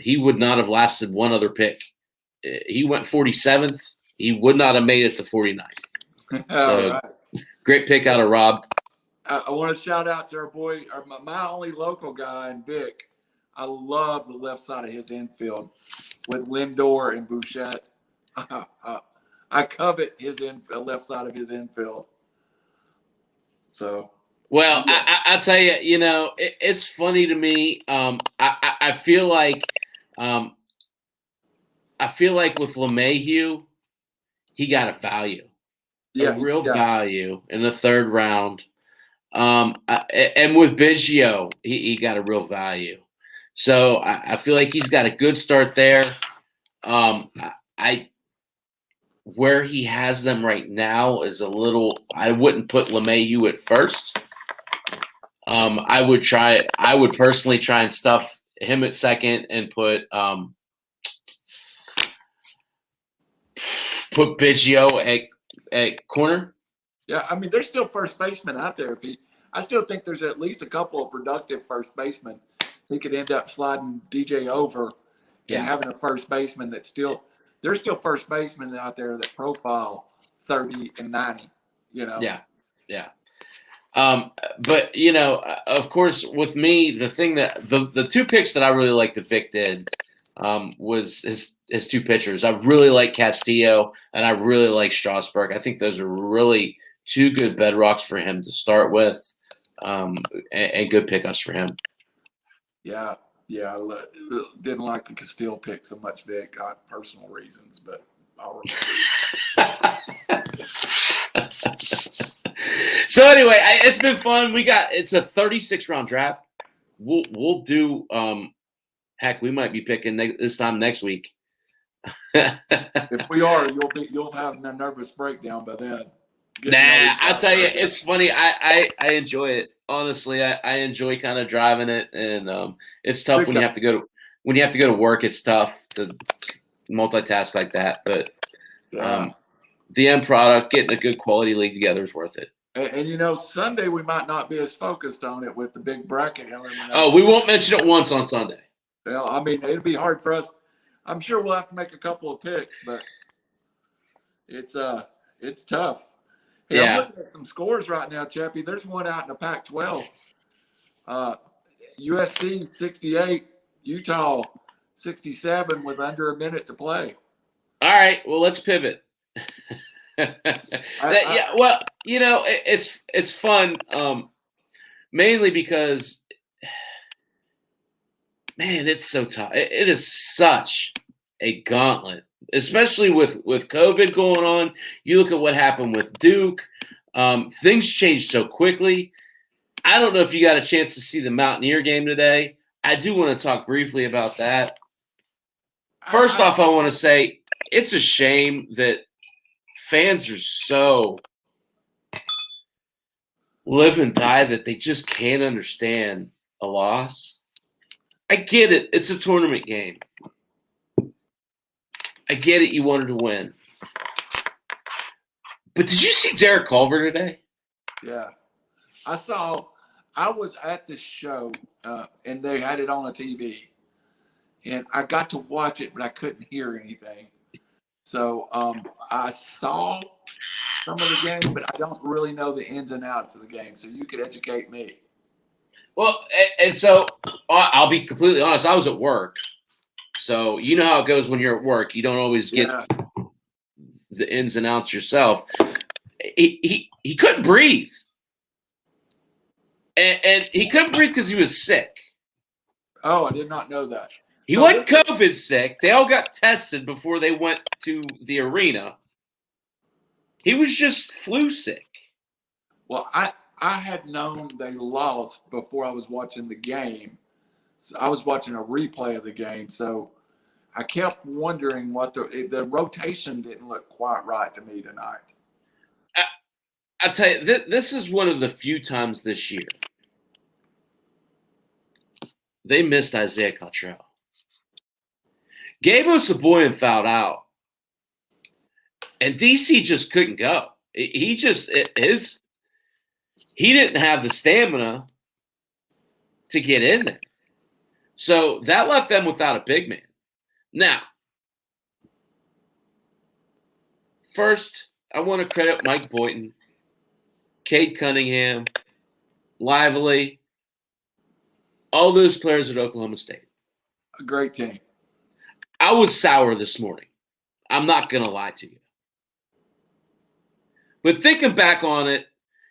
He would not have lasted one other pick. He went 47th. He would not have made it to 49th. So right. Great pick out of Rob. I want to shout out to our boy, my only local guy, and Vic. I love the left side of his infield with Lindor and Bouchette. I covet his left side of his infield. So, well, yeah. I'll tell you, it's funny to me. I feel like with LeMahieu, he got a value, a real value in the third round. And with Biggio, he got a real value. So I feel like he's got a good start there. Where he has them right now is a little. I wouldn't put LeMahieu at first. I would personally try and stuff him at second and put Biggio at corner. Yeah, I mean, there's still first baseman out there. I still think there's at least a couple of productive first basemen. He could end up sliding DJ over and having a first baseman that's still. There's still first basemen out there that profile 30 and 90. Yeah. But of course, with me, the thing that the two picks that I really like that Vic did was his two pitchers. I really like Castillo and I really like Strasburg. I think those are really two good bedrocks for him to start with, and good pickups for him. Yeah, I didn't like the Castillo pick so much, Vic, got personal reasons, but I'll remember. So anyway, it's been fun. It's a 36-round draft. We'll do. Heck, we might be picking this time next week. If we are, you'll have a nervous breakdown by then. I'll tell you, it's funny. I enjoy it. Honestly, I enjoy kind of driving it, and it's tough when you have to go to work. It's tough to multitask like that, but the end product, getting a good quality league together, is worth it. And Sunday we might not be as focused on it with the big bracket elimination. Oh, we won't mention it once on Sunday. Well, I mean, it'll be hard for us. I'm sure we'll have to make a couple of picks, but it's tough. Hey, I'm looking at some scores right now, Chappy. There's one out in the Pac-12. USC 68, Utah 67 with under a minute to play. All right, well, let's pivot. It's fun, mainly because, man, it's so tough. It is such a gauntlet. Especially with COVID going on, you look at what happened with Duke. Things changed so quickly. I don't know if you got a chance to see the Mountaineer game today. I do want to talk briefly about that. First off, I want to say it's a shame that fans are so live and die that they just can't understand a loss. I get it. It's a tournament game. I get it. You wanted to win. But did you see Derek Culver today? Yeah. I was at the show, and they had it on the TV. And I got to watch it, but I couldn't hear anything. So I saw some of the game, but I don't really know the ins and outs of the game. So you could educate me. Well, and so I'll be completely honest. I was at work. So you know how it goes when you're at work. You don't always get the ins and outs yourself. He couldn't breathe. And he couldn't breathe because he was sick. Oh, I did not know that. He wasn't COVID sick. They all got tested before they went to the arena. He was just flu sick. Well, I had known they lost before I was watching the game. So I was watching a replay of the game, so I kept wondering what the rotation didn't look quite right to me tonight. I'll tell you, this is one of the few times this year they missed Isaiah Cottrell. Gabe Osabuoyen fouled out, and DC just couldn't go. He just his he didn't have the stamina to get in there. So that left them without a big man. Now, first, I want to credit Mike Boynton, Cade Cunningham, Lively, all those players at Oklahoma State. A great team. I was sour this morning. I'm not going to lie to you. But thinking back on it,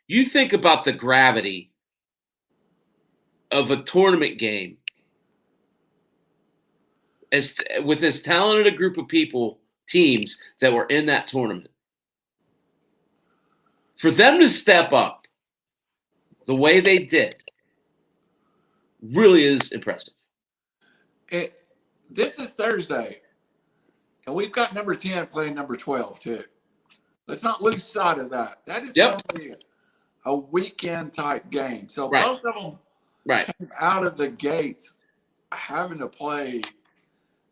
you think about the gravity of a tournament game with as talented a group of people, teams that were in that tournament. For them to step up the way they did really is impressive. This is Thursday, and we've got number 10 playing number 12 too. Let's not lose sight of that. That is totally a weekend type game. So most of them came out of the gates having to play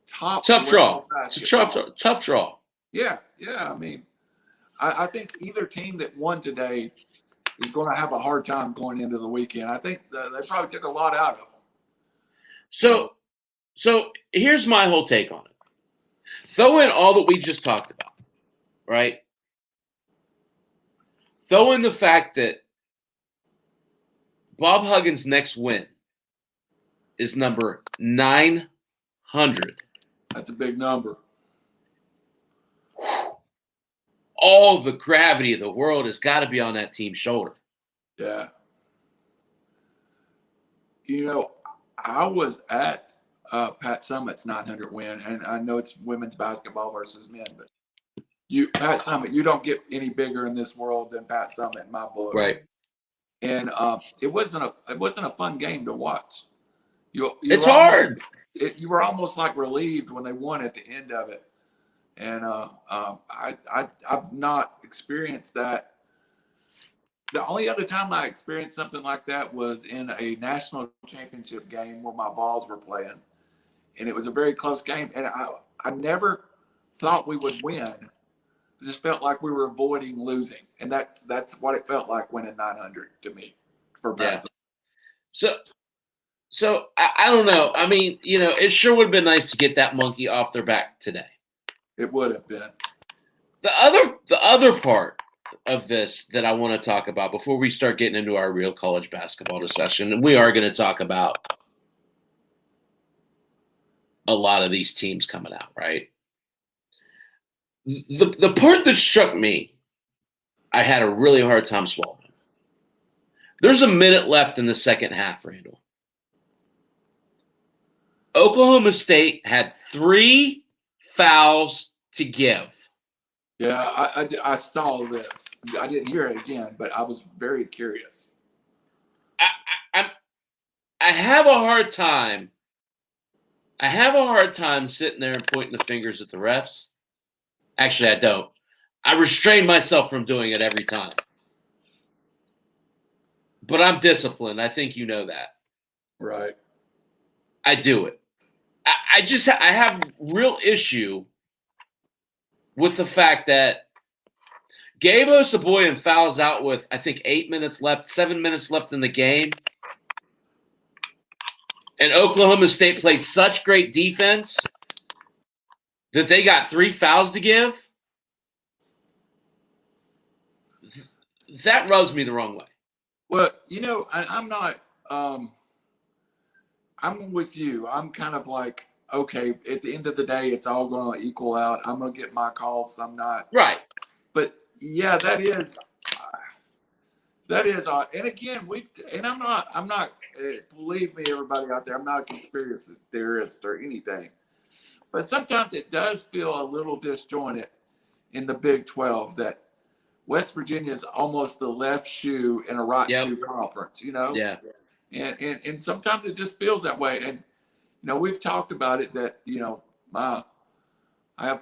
tough draw. It's a tough draw. Yeah. I mean, I think either team that won today is going to have a hard time going into the weekend. I think they probably took a lot out of them. So here's my whole take on it. Throw in all that we just talked about, right? Throw in the fact that Bob Huggins' next win is number 900. That's a big number. All the gravity of the world has got to be on that team's shoulder. Yeah. You know, I was at Pat Summitt's 900 win, and I know it's women's basketball versus men, but Pat Summitt, you don't get any bigger in this world than Pat Summitt in my book. Right. And it wasn't a fun game to watch. It's hard. You were almost like relieved when they won at the end of it. And I've not experienced that. The only other time I experienced something like that was in a national championship game where my balls were playing, and it was a very close game. And I never thought we would win. It just felt like we were avoiding losing, and that's what it felt like winning 900 to me for Brazil. Yeah. So I don't know. I mean, it sure would have been nice to get that monkey off their back today. It would have been. The other part of this that I want to talk about before we start getting into our real college basketball discussion, and we are going to talk about a lot of these teams coming out, right? The part that struck me, I had a really hard time swallowing. There's a minute left in the second half, Randall. Oklahoma State had 3 fouls to give. Yeah, I saw this. I didn't hear it again, but I was very curious. I have a hard time. I have a hard time sitting there and pointing the fingers at the refs. Actually, I don't. I restrain myself from doing it every time. But I'm disciplined. I think you know that. Right. I do it. I have real issue with the fact that Gabe Osabuoyen fouls out with, I think, 7 minutes left in the game. And Oklahoma State played such great defense that they got 3 fouls to give. That rubs me the wrong way. Well, I'm not I'm with you. I'm kind of like, okay, at the end of the day, it's all going to equal out. I'm going to get my calls. Some not. Right. But yeah, that is and again, I'm not, believe me, everybody out there, I'm not a conspiracy theorist or anything, but sometimes it does feel a little disjointed in the Big 12 that West Virginia is almost the left shoe in a right shoe conference, Yeah. And sometimes it just feels that way. And, we've talked about it that, I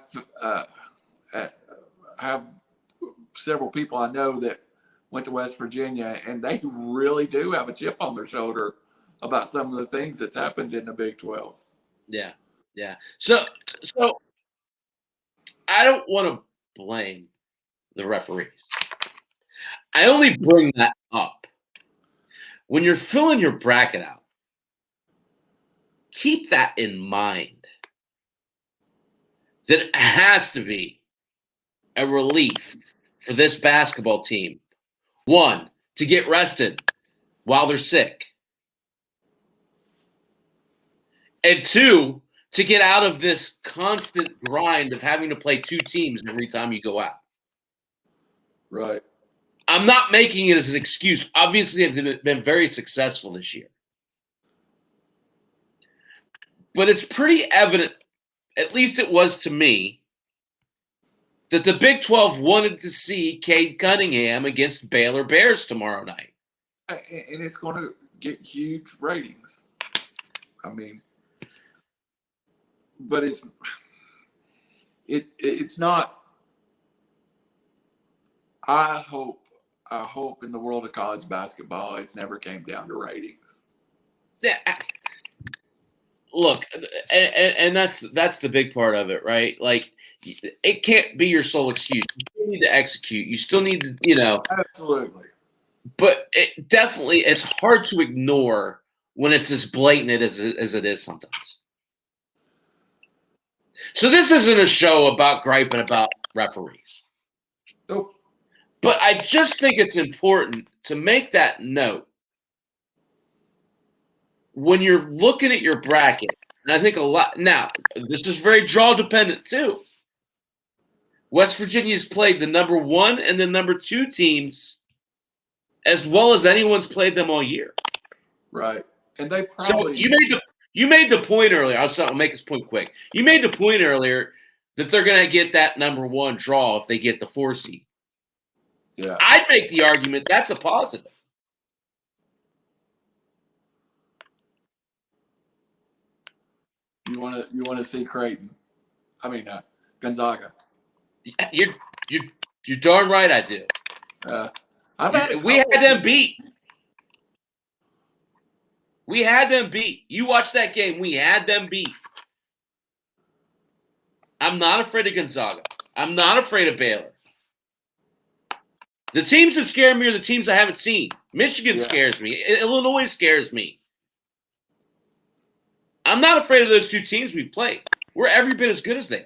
have several people I know that went to West Virginia, and they really do have a chip on their shoulder about some of the things that's happened in the Big 12. Yeah. So I don't want to blame the referees. I only bring that up when you're filling your bracket out, keep that in mind. That it has to be a relief for this basketball team. One, to get rested while they're sick. And two, to get out of this constant grind of having to play two teams every time you go out. Right. I'm not making it as an excuse. Obviously, they've been very successful this year. But it's pretty evident, at least it was to me, that the Big 12 wanted to see Cade Cunningham against Baylor Bears tomorrow night. And it's going to get huge ratings. I mean, but it's not. I hope in the world of college basketball, it's never came down to ratings. Yeah. Look, and that's the big part of it, right? Like, it can't be your sole excuse. You still need to execute. You still need to, Absolutely. But it's hard to ignore when it's as blatant as it is sometimes. So this isn't a show about griping about referees. Nope. But I just think it's important to make that note when you're looking at your bracket. And I think a lot – now, this is very draw dependent too. West Virginia's played the number 1 and the number 2 teams as well as anyone's played them all year. Right. And they probably – So you made the point earlier. I'll make this point quick. You made the point earlier that they're going to get that number 1 draw if they get the 4 seed. Yeah. I'd make the argument that's a positive. You want to see Creighton? I mean Gonzaga. You're darn right I do. We had them beat. We had them beat. You watched that game. We had them beat. I'm not afraid of Gonzaga. I'm not afraid of Baylor. The teams that scare me are the teams I haven't seen. Michigan scares me. Illinois scares me. I'm not afraid of those 2 teams we've played. We're every bit as good as they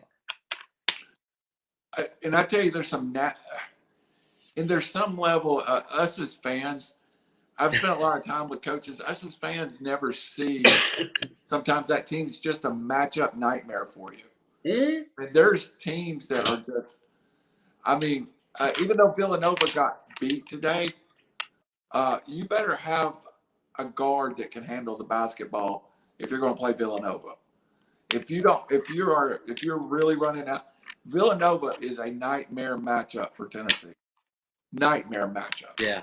are. And I tell you, there's some level, us as fans, I've spent a lot of time with coaches. Us as fans never see sometimes that team's just a matchup nightmare for you. Mm-hmm. And there's teams that are just, I mean, even though Villanova got beat today, you better have a guard that can handle the basketball if you're going to play Villanova. If you're really running out, Villanova is a nightmare matchup for Tennessee. Nightmare matchup. Yeah.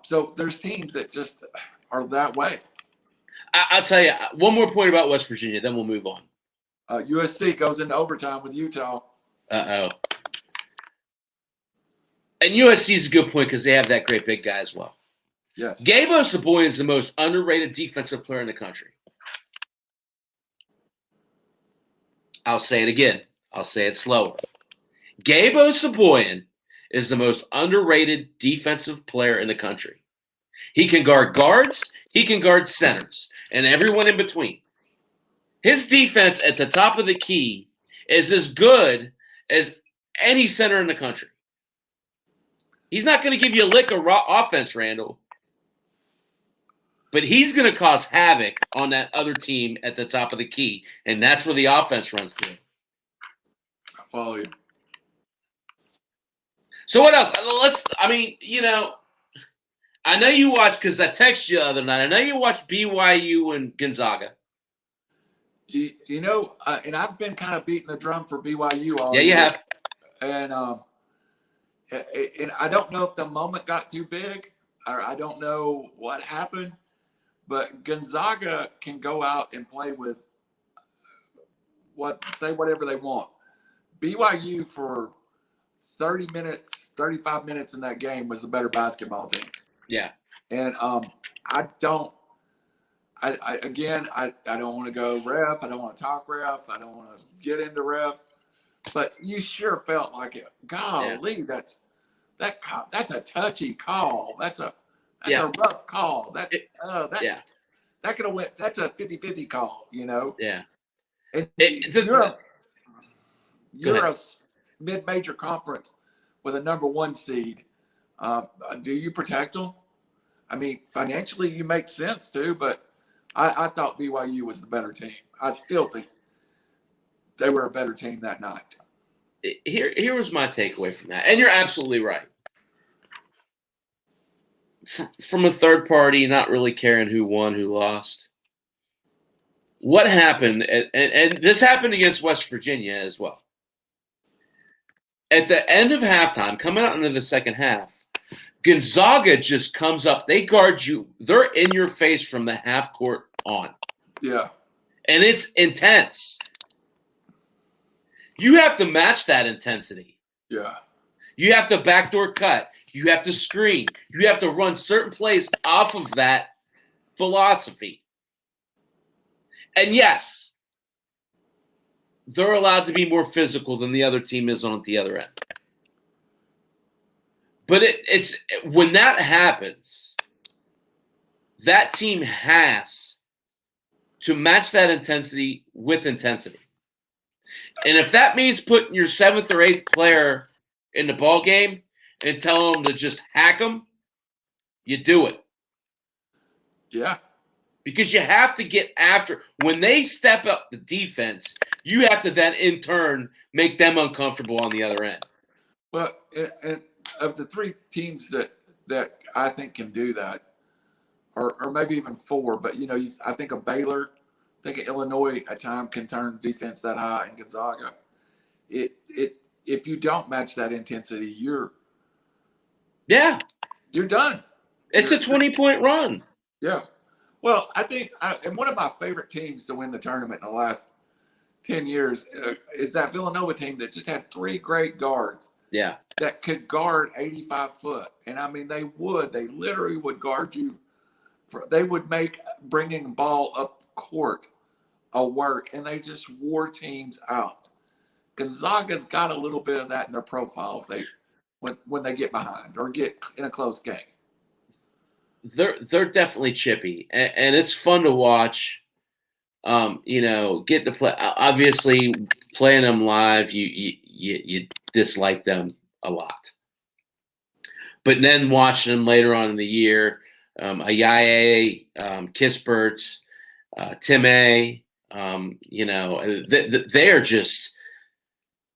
So there's teams that just are that way. I'll tell you one more point about West Virginia, then we'll move on. USC goes into overtime with Utah. Uh-oh. And USC is a good point because they have that great big guy as well. Yes. Gabe Osabuoye is the most underrated defensive player in the country. I'll say it again. I'll say it slower. Gabe Osabuoye is the most underrated defensive player in the country. He can guard guards. He can guard centers and everyone in between. His defense at the top of the key is as good as any center in the country. He's not going to give you a lick of offense, Randall. But he's going to cause havoc on that other team at the top of the key, and that's where the offense runs through. I follow you. So what else? I know you watched, because I texted you the other night, I know you watched BYU and Gonzaga. And I've been kind of beating the drum for BYU all year. Yeah, you have. And I don't know if the moment got too big, or I don't know what happened, but Gonzaga can go out and play with say whatever they want. BYU for 30 minutes, 35 minutes in that game was the better basketball team. Yeah. And I don't want to go ref. I don't want to talk ref. I don't want to get into ref. But you sure felt like it. Golly, that's a touchy call. That's That's a rough call. Yeah. That could have went. That's a 50-50 call, you know. Yeah. And Go you're ahead. a mid-major conference with a number 1 seed. Do you protect them? I mean, financially, you make sense too, but I thought BYU was the better team. I still think they were a better team that night. Here was my takeaway from that, and you're absolutely right. From a third party, not really caring who won, who lost. What happened, and this happened against West Virginia as well. At the end of halftime, coming out into the second half, Gonzaga just comes up. They guard you. They're in your face from the half court on. Yeah. And it's intense. You have to match that intensity. Yeah. You have to backdoor cut. You have to screen. You have to run certain plays off of that philosophy. And yes, they're allowed to be more physical than the other team is on the other end. But it's when that happens, that team has to match that intensity with intensity. And if that means putting your 7th or 8th player in the ball game and telling them to just hack them, you do it. Yeah. Because you have to get after – when they step up the defense, you have to then in turn make them uncomfortable on the other end. Well, and of the 3 teams that I think can do that, or maybe even 4, but, you know, I think of Baylor, I think of Illinois at times can turn defense that high, and Gonzaga. If you don't match that intensity, you're done. It's a 20-point run. Yeah. Well, I think and one of my favorite teams to win the tournament in the last 10 years is that Villanova team that just had 3 great guards. Yeah. That could guard 85 foot. And I mean, they literally would guard you. They would make bringing the ball up court a work, and they just wore teams out. Gonzaga's got a little bit of that in their profile when they get behind or get in a close game. They're definitely chippy, and it's fun to watch. You know, get to play. Obviously, playing them live, you dislike them a lot, but then watching them later on in the year, Ayaye, Kispert, Time, you know, they are just.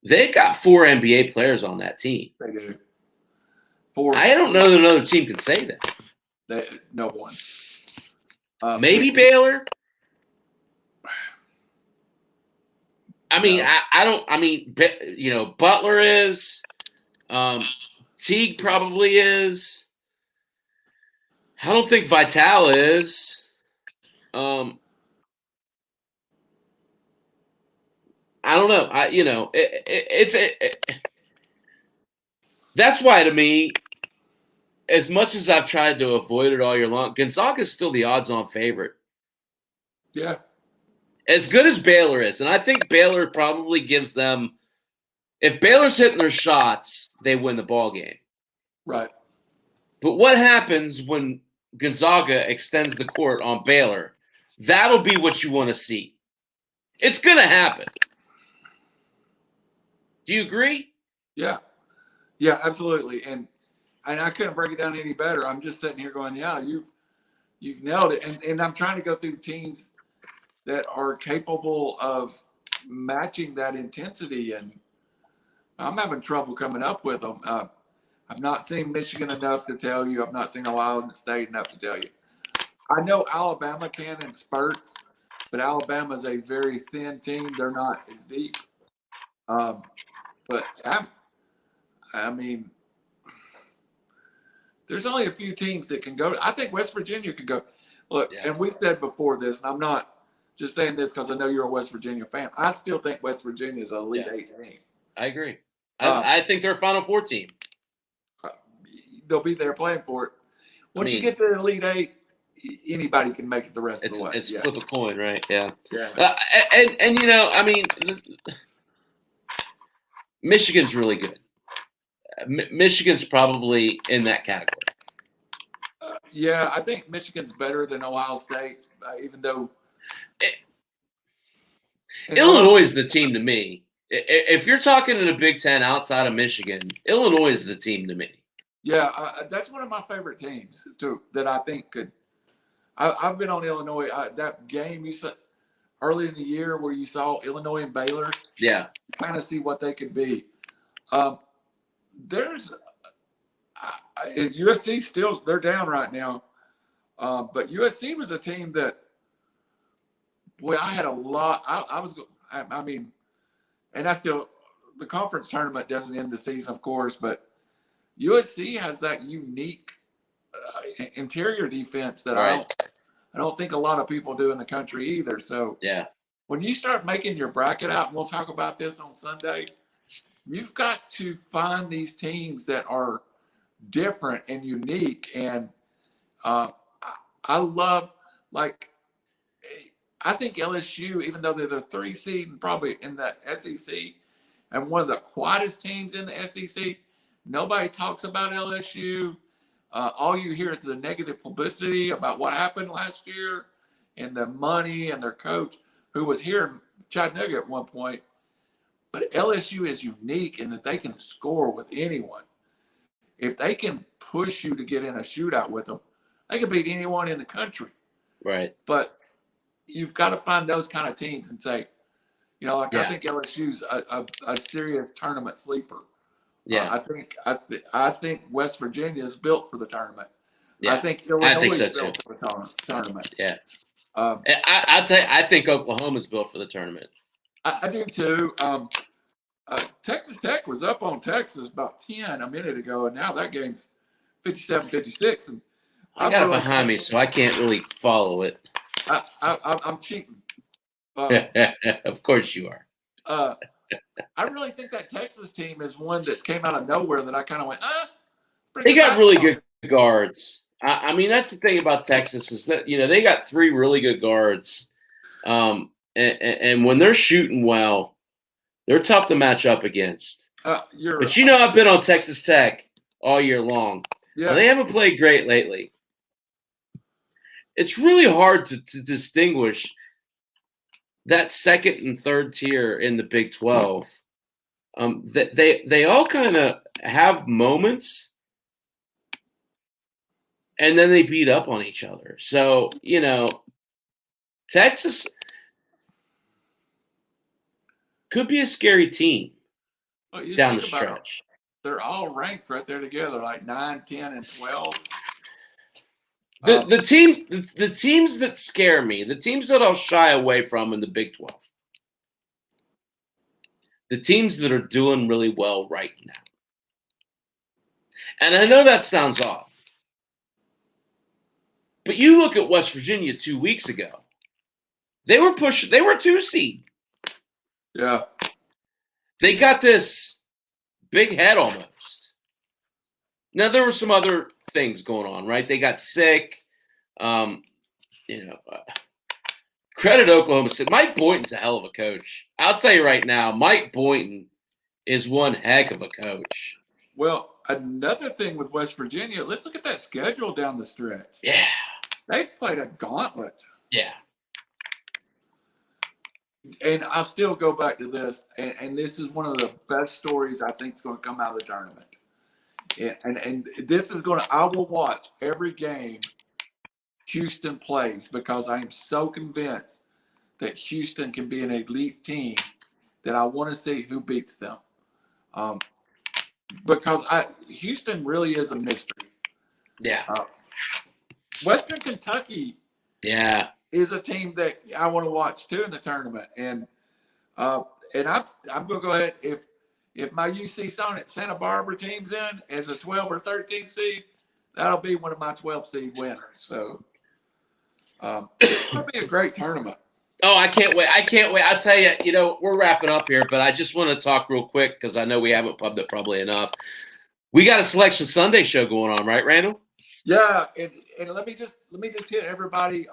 They got 4 NBA players on that team. They do. 4. I don't know that another team can say that. No one. Maybe Baylor. I mean, no. I don't. I mean, you know, Butler is. Teague probably is. I don't think Vital is. I don't know. You know, that's why to me, as much as I've tried to avoid it all year long, Gonzaga is still the odds-on favorite. Yeah. As good as Baylor is, and I think Baylor probably gives them – if Baylor's hitting their shots, they win the ball game. Right. But what happens when Gonzaga extends the court on Baylor? That'll be what you want to see. It's going to happen. Do you agree? Yeah. Yeah, absolutely. And I couldn't break it down any better. I'm just sitting here going, yeah, you've nailed it. And I'm trying to go through teams that are capable of matching that intensity, and I'm having trouble coming up with them. I've not seen Michigan enough to tell you. I've not seen Ohio State enough to tell you. I know Alabama can in spurts, but Alabama's a very thin team. They're not as deep. But I mean, there's only a few teams that can go. I think West Virginia can go. Look, yeah. And we said before this, and I'm not just saying this because I know you're a West Virginia fan. I still think West Virginia is an Elite Eight team. I agree. I think they're a Final Four team. They'll be there playing for it. Once you get to the Elite Eight, anybody can make it the rest of the way. It's flip a coin, right? Yeah. Yeah. And you know, I mean, Michigan's really good. Michigan's probably in that category. Yeah, I think Michigan's better than Ohio State, even though Illinois is the team to me. If you're talking in the Big Ten outside of Michigan, Illinois is the team to me. Yeah, that's one of my favorite teams too. That I think could. I've been on Illinois. That game you said early in the year where you saw Illinois and Baylor. Yeah, kind of see what they could be. There's USC still they're down right now, but USC was a team that, boy, I had a lot. I mean, and I still the conference tournament doesn't end the season, of course, but USC has that unique interior defense that right. I don't think a lot of people do in the country either. So Yeah, when you start making your bracket out, and we'll talk about this on Sunday, you've got to find these teams that are different and unique. And I love, like, I think LSU, even though they're the 3 seed and probably in the SEC and one of the quietest teams in the SEC, nobody talks about LSU. All you hear is the negative publicity about what happened last year and the money and their coach, who was here in Chattanooga at one point. But LSU is unique in that they can score with anyone. If they can push you to get in a shootout with them, they can beat anyone in the country. right. But you've got to find those kind of teams and say, I think LSU's a serious tournament sleeper. Yeah, I think West Virginia is built for the tournament. yeah. I think Illinois so is built for the tournament. Yeah. I tell you, I think Oklahoma's built for the tournament. I do too. Texas Tech was up on Texas about 10 a minute ago, and now that game's 57-56. And I got it behind me, so I can't really follow it. I'm cheating. Of course you are. I really think that Texas team is one that came out of nowhere that I kind of went, They got really good guards. I mean, that's the thing about Texas is that, they got 3 really good guards. And when they're shooting well, they're tough to match up against. But I've been on Texas Tech all year long. Yeah. They haven't played great lately. It's really hard to distinguish that second and third tier in the Big 12. They all kind of have moments, and then they beat up on each other. So, Texas could be a scary team down the stretch. They're all ranked right there together, like 9, 10, and 12. The teams that scare me, the teams that I'll shy away from in the Big 12, the teams that are doing really well right now. And I know that sounds odd, but you look at West Virginia 2 weeks ago. They were 2 seed. Yeah. They got this big head almost. Now, there were some other things going on, right? They got sick. Credit Oklahoma State. Mike Boynton's a hell of a coach. I'll tell you right now, Mike Boynton is one heck of a coach. Well, another thing with West Virginia, let's look at that schedule down the stretch. Yeah. They've played a gauntlet. Yeah. And I still go back to this, and this is one of the best stories I think is going to come out of the tournament. And this is I will watch every game Houston plays because I am so convinced that Houston can be an elite team that I want to see who beats them. Because Houston really is a mystery. Yeah. Western Kentucky. Yeah. Is a team that I want to watch too in the tournament, and I'm going to go ahead if my UC Santa Barbara team's in as a 12 or 13 seed, that'll be one of my 12 seed winners. So it's going to be a great tournament. Oh, I can't wait! I'll tell you, we're wrapping up here, but I just want to talk real quick because I know we haven't pubbed it probably enough. We got a Selection Sunday show going on, right, Randall? Yeah, and let me just hit everybody.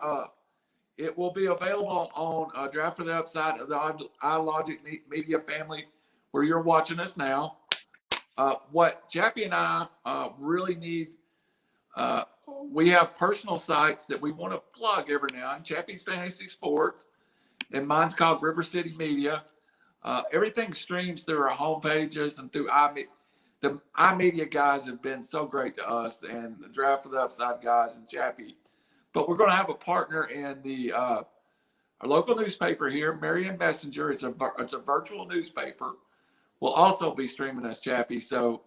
It will be available on Draft for the Upside of the iLogic Media family where you're watching us now. What Chappy and I really need we have personal sites that we want to plug every now and then. Chappie's Fantasy Sports, and mine's called River City Media. Everything streams through our homepages and through iMedia. The iMedia guys have been so great to us, and the Draft for the Upside guys and Chappie. But we're going to have a partner in the our local newspaper here, Marion Messenger. It's a virtual newspaper. Will also be streaming us, Chappie. So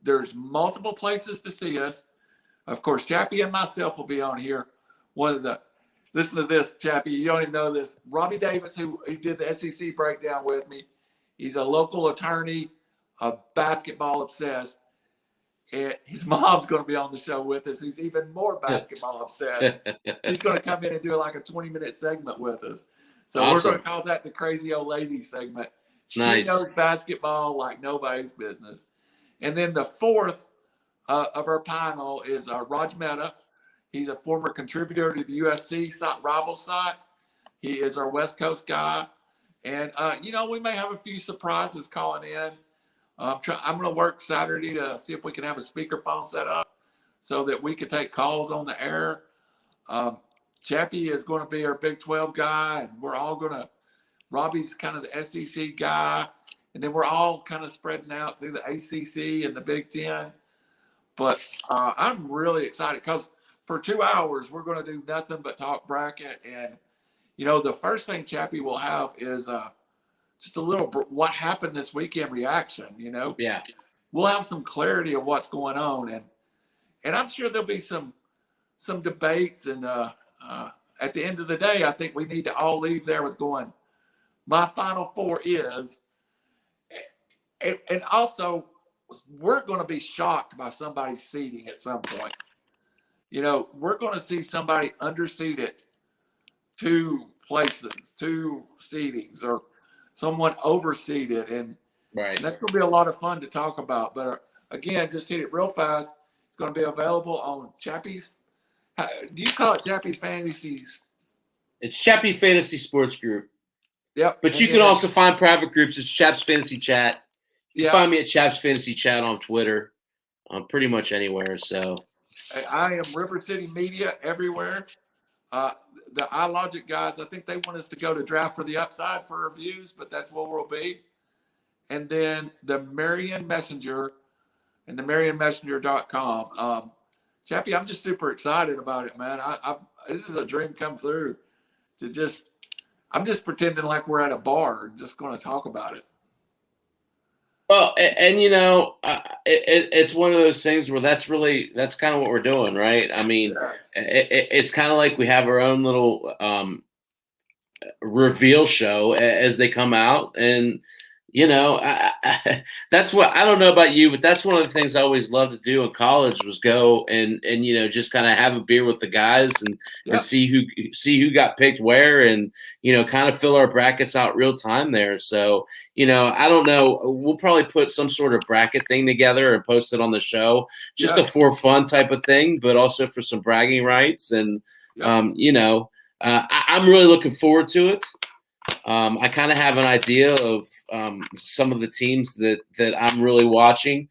there's multiple places to see us. Of course, Chappie and myself will be on here. Listen to this, Chappie. You don't even know this. Robbie Davis, who did the SEC breakdown with me, he's a local attorney, basketball obsessed. And his mom's going to be on the show with us, who's even more basketball obsessed. She's going to come in and do like a 20-minute segment with us. So awesome. We're going to call that the Crazy Old Lady segment. She knows basketball like nobody's business. And then the fourth of our panel is Raj Mehta. He's a former contributor to the USC rival site. He is our West Coast guy. And, we may have a few surprises calling in. I'm going to work Saturday to see if we can have a speakerphone set up so that we can take calls on the air. Chappie is going to be our Big 12 guy, and we're all going to – Robbie's kind of the SEC guy, and then we're all kind of spreading out through the ACC and the Big 10. But I'm really excited because for 2 hours we're going to do nothing but talk bracket. And, the first thing Chappie will have is just a little what happened this weekend reaction, Yeah. We'll have some clarity of what's going on. And I'm sure there'll be some debates. And at the end of the day, I think we need to all leave there with going, my Final Four is, and also we're going to be shocked by somebody's seeding at some point. We're going to see somebody underseeded 2 places, 2 seedings, or someone overseeded, and that's going to be a lot of fun to talk about. But again, just hit it real fast. It's going to be available on Chappie's. Do you call it Chappie's Fantasies? It's Chappie Fantasy Sports Group. Yep. But you can also find private groups. It's Chaps Fantasy Chat. You can find me at Chaps Fantasy Chat on Twitter, pretty much anywhere. So I am River City Media everywhere. The iLogic guys, I think they want us to go to Draft for the Upside for reviews, but that's where we'll be. And then the Marion Messenger and the MarionMessenger.com. Chappie, I'm just super excited about it, man. This is a dream come through I'm just pretending like we're at a bar and just going to talk about it. Well, and it's one of those things where that's kind of what we're doing, right? I mean, it's kind of like we have our own little reveal show as they come out, and that's what I don't know about you, but that's one of the things I always loved to do in college was go and just kind of have a beer with the guys and see who got picked where, and kind of fill our brackets out real time there. So I don't know, we'll probably put some sort of bracket thing together and post it on the show, just a for fun type of thing, but also for some bragging rights. And I'm really looking forward to it. I kind of have an idea of some of the teams that I'm really watching.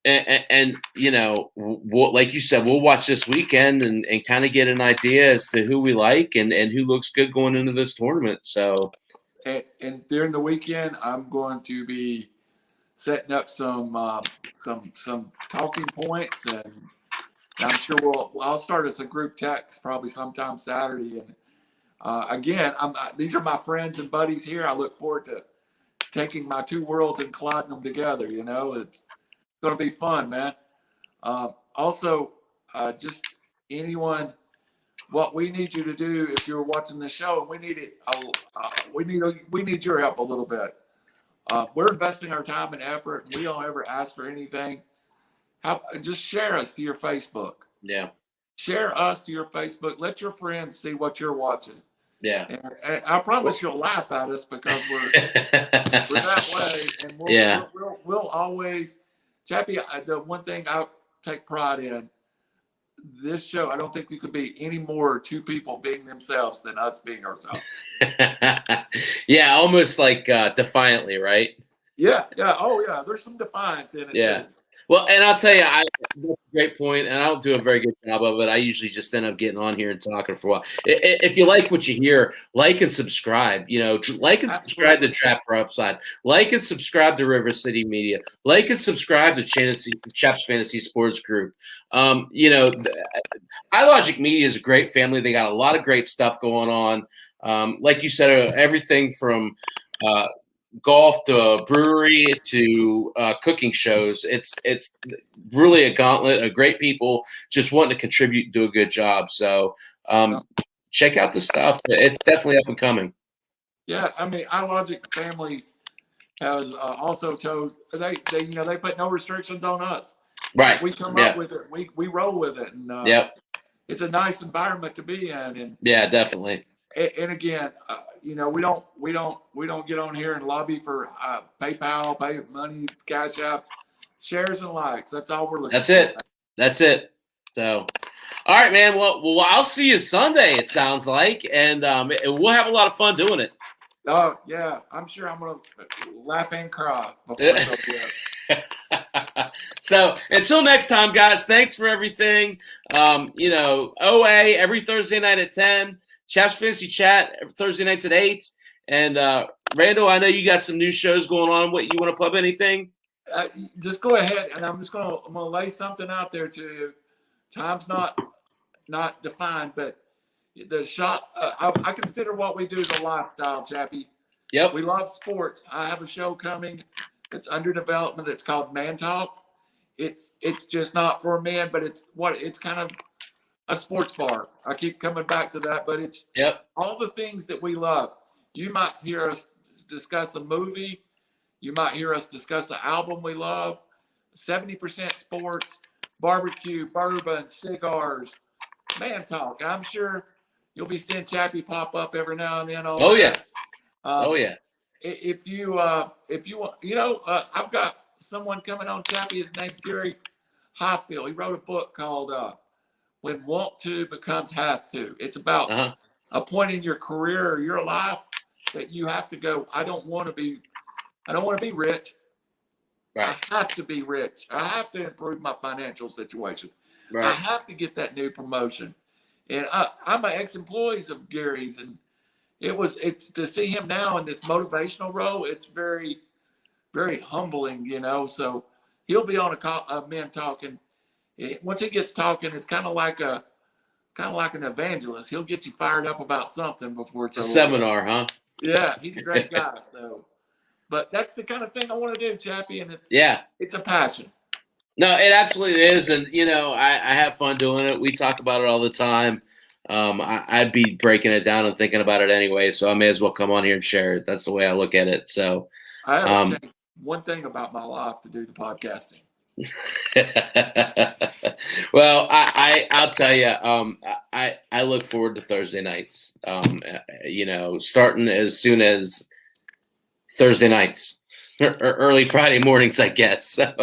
And like you said, we'll watch this weekend and kind of get an idea as to who we like and who looks good going into this tournament. So, and during the weekend, I'm going to be setting up some talking points, and I'm sure I'll start as a group text probably sometime Saturday. And again, these are my friends and buddies here. I look forward to taking my 2 worlds and colliding them together. It's going to be fun, man. Also, just anyone, what we need you to do if you're watching the show, we need your help a little bit. We're investing our time and effort, and we don't ever ask for anything. Just share us to your Facebook. Yeah. Share us to your Facebook. Let your friends see what you're watching. Yeah. And I promise you'll laugh at us because we're that way. And we'll always, Chappie, the one thing I take pride in, this show, I don't think you could be any more 2 people being themselves than us being ourselves. Yeah, almost like defiantly, right? Yeah. Oh, yeah. There's some defiance in it, too. Well, and I'll tell you, that's a great point, and I don't do a very good job of it. I usually just end up getting on here and talking for a while. If you like what you hear, like and subscribe. Like and subscribe to Trap for Upside. Like and subscribe to River City Media. Like and subscribe to Chaps Fantasy Sports Group. iLogic Media is a great family. They got a lot of great stuff going on. Like you said, everything from golf to brewery to cooking shows. It's really a gauntlet of great people just wanting to contribute and do a good job. So check out the stuff. It's definitely up and coming. Yeah, I mean, iLogic family has also told they put no restrictions on us. Right. We come up with it. We roll with it, and it's a nice environment to be in. And yeah, definitely. And again, we don't get on here and lobby for PayPal, pay money, Cash App, shares and likes. That's all we're looking for. That's it. So, all right, man. Well, I'll see you Sunday. It sounds like, and we'll have a lot of fun doing it. Oh yeah, I'm sure I'm gonna laugh and cry. So until next time, guys. Thanks for everything. OA every Thursday night at 10. Chaps Fantasy Chat Thursday nights at 8. And Randall, I know you got some new shows going on. What, you want to plug anything? Just go ahead, and I'm gonna lay something out there to you. Time's not defined, but the shot. I consider what we do as a lifestyle, Chappy. Yep. We love sports. I have a show coming that's under development. That's called Man Talk. It's just not for men, but it's kind of a sports bar. I keep coming back to that, but it's all the things that we love. You might hear us discuss a movie. You might hear us discuss an album we love. 70% sports, barbecue, bourbon, cigars, Man Talk. I'm sure you'll be seeing Chappy pop up every now and then. Yeah. If you want, I've got someone coming on, Chappy. His name's Gary Highfield. He wrote a book called When Want To Becomes Have To. It's about a point in your career or your life that you have to go, I don't want to be rich. Right. I have to be rich. I have to improve my financial situation. Right. I have to get that new promotion. And I'm an ex-employee of Gary's, and it's to see him now in this motivational role. It's very, very humbling, So he'll be on a Man Talking. Once he gets talking, it's kind of like an evangelist. He'll get you fired up about something before it's a seminar, huh? Yeah, he's a great guy. So, but that's the kind of thing I want to do, Chappy, and it's a passion. No, it absolutely is, and I have fun doing it. We talk about it all the time. I'd be breaking it down and thinking about it anyway, so I may as well come on here and share it. That's the way I look at it. So, I have changed one thing about my life to do the podcasting. Well, I'll tell you, I look forward to Thursday nights. Starting as soon as Thursday nights or early Friday mornings, I guess. So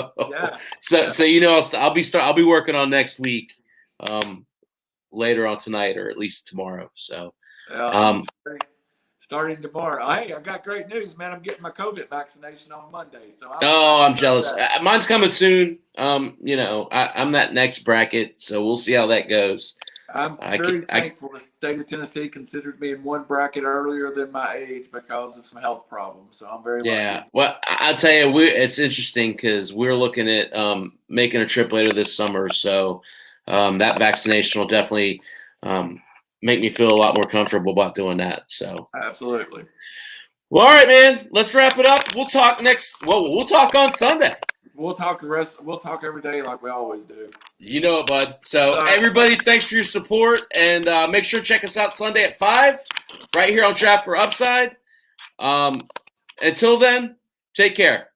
I'll be working on next week, later on tonight or at least tomorrow. So, starting tomorrow. Hey, I got great news, man. I'm getting my COVID vaccination on Monday. So I'm jealous. Mine's coming soon. I'm that next bracket, so we'll see how that goes. I'm very thankful the state of Tennessee considered me in one bracket earlier than my age because of some health problems. So I'm very lucky. Well, I'll tell you, it's interesting because we're looking at making a trip later this summer. So that vaccination will definitely make me feel a lot more comfortable about doing that. So absolutely. Well, all right, man. Let's wrap it up. We'll talk we'll talk on Sunday. We'll talk every day like we always do. You know it, bud. So everybody, thanks for your support, and make sure to check us out Sunday at 5, right here on Trap for Upside. Until then, take care.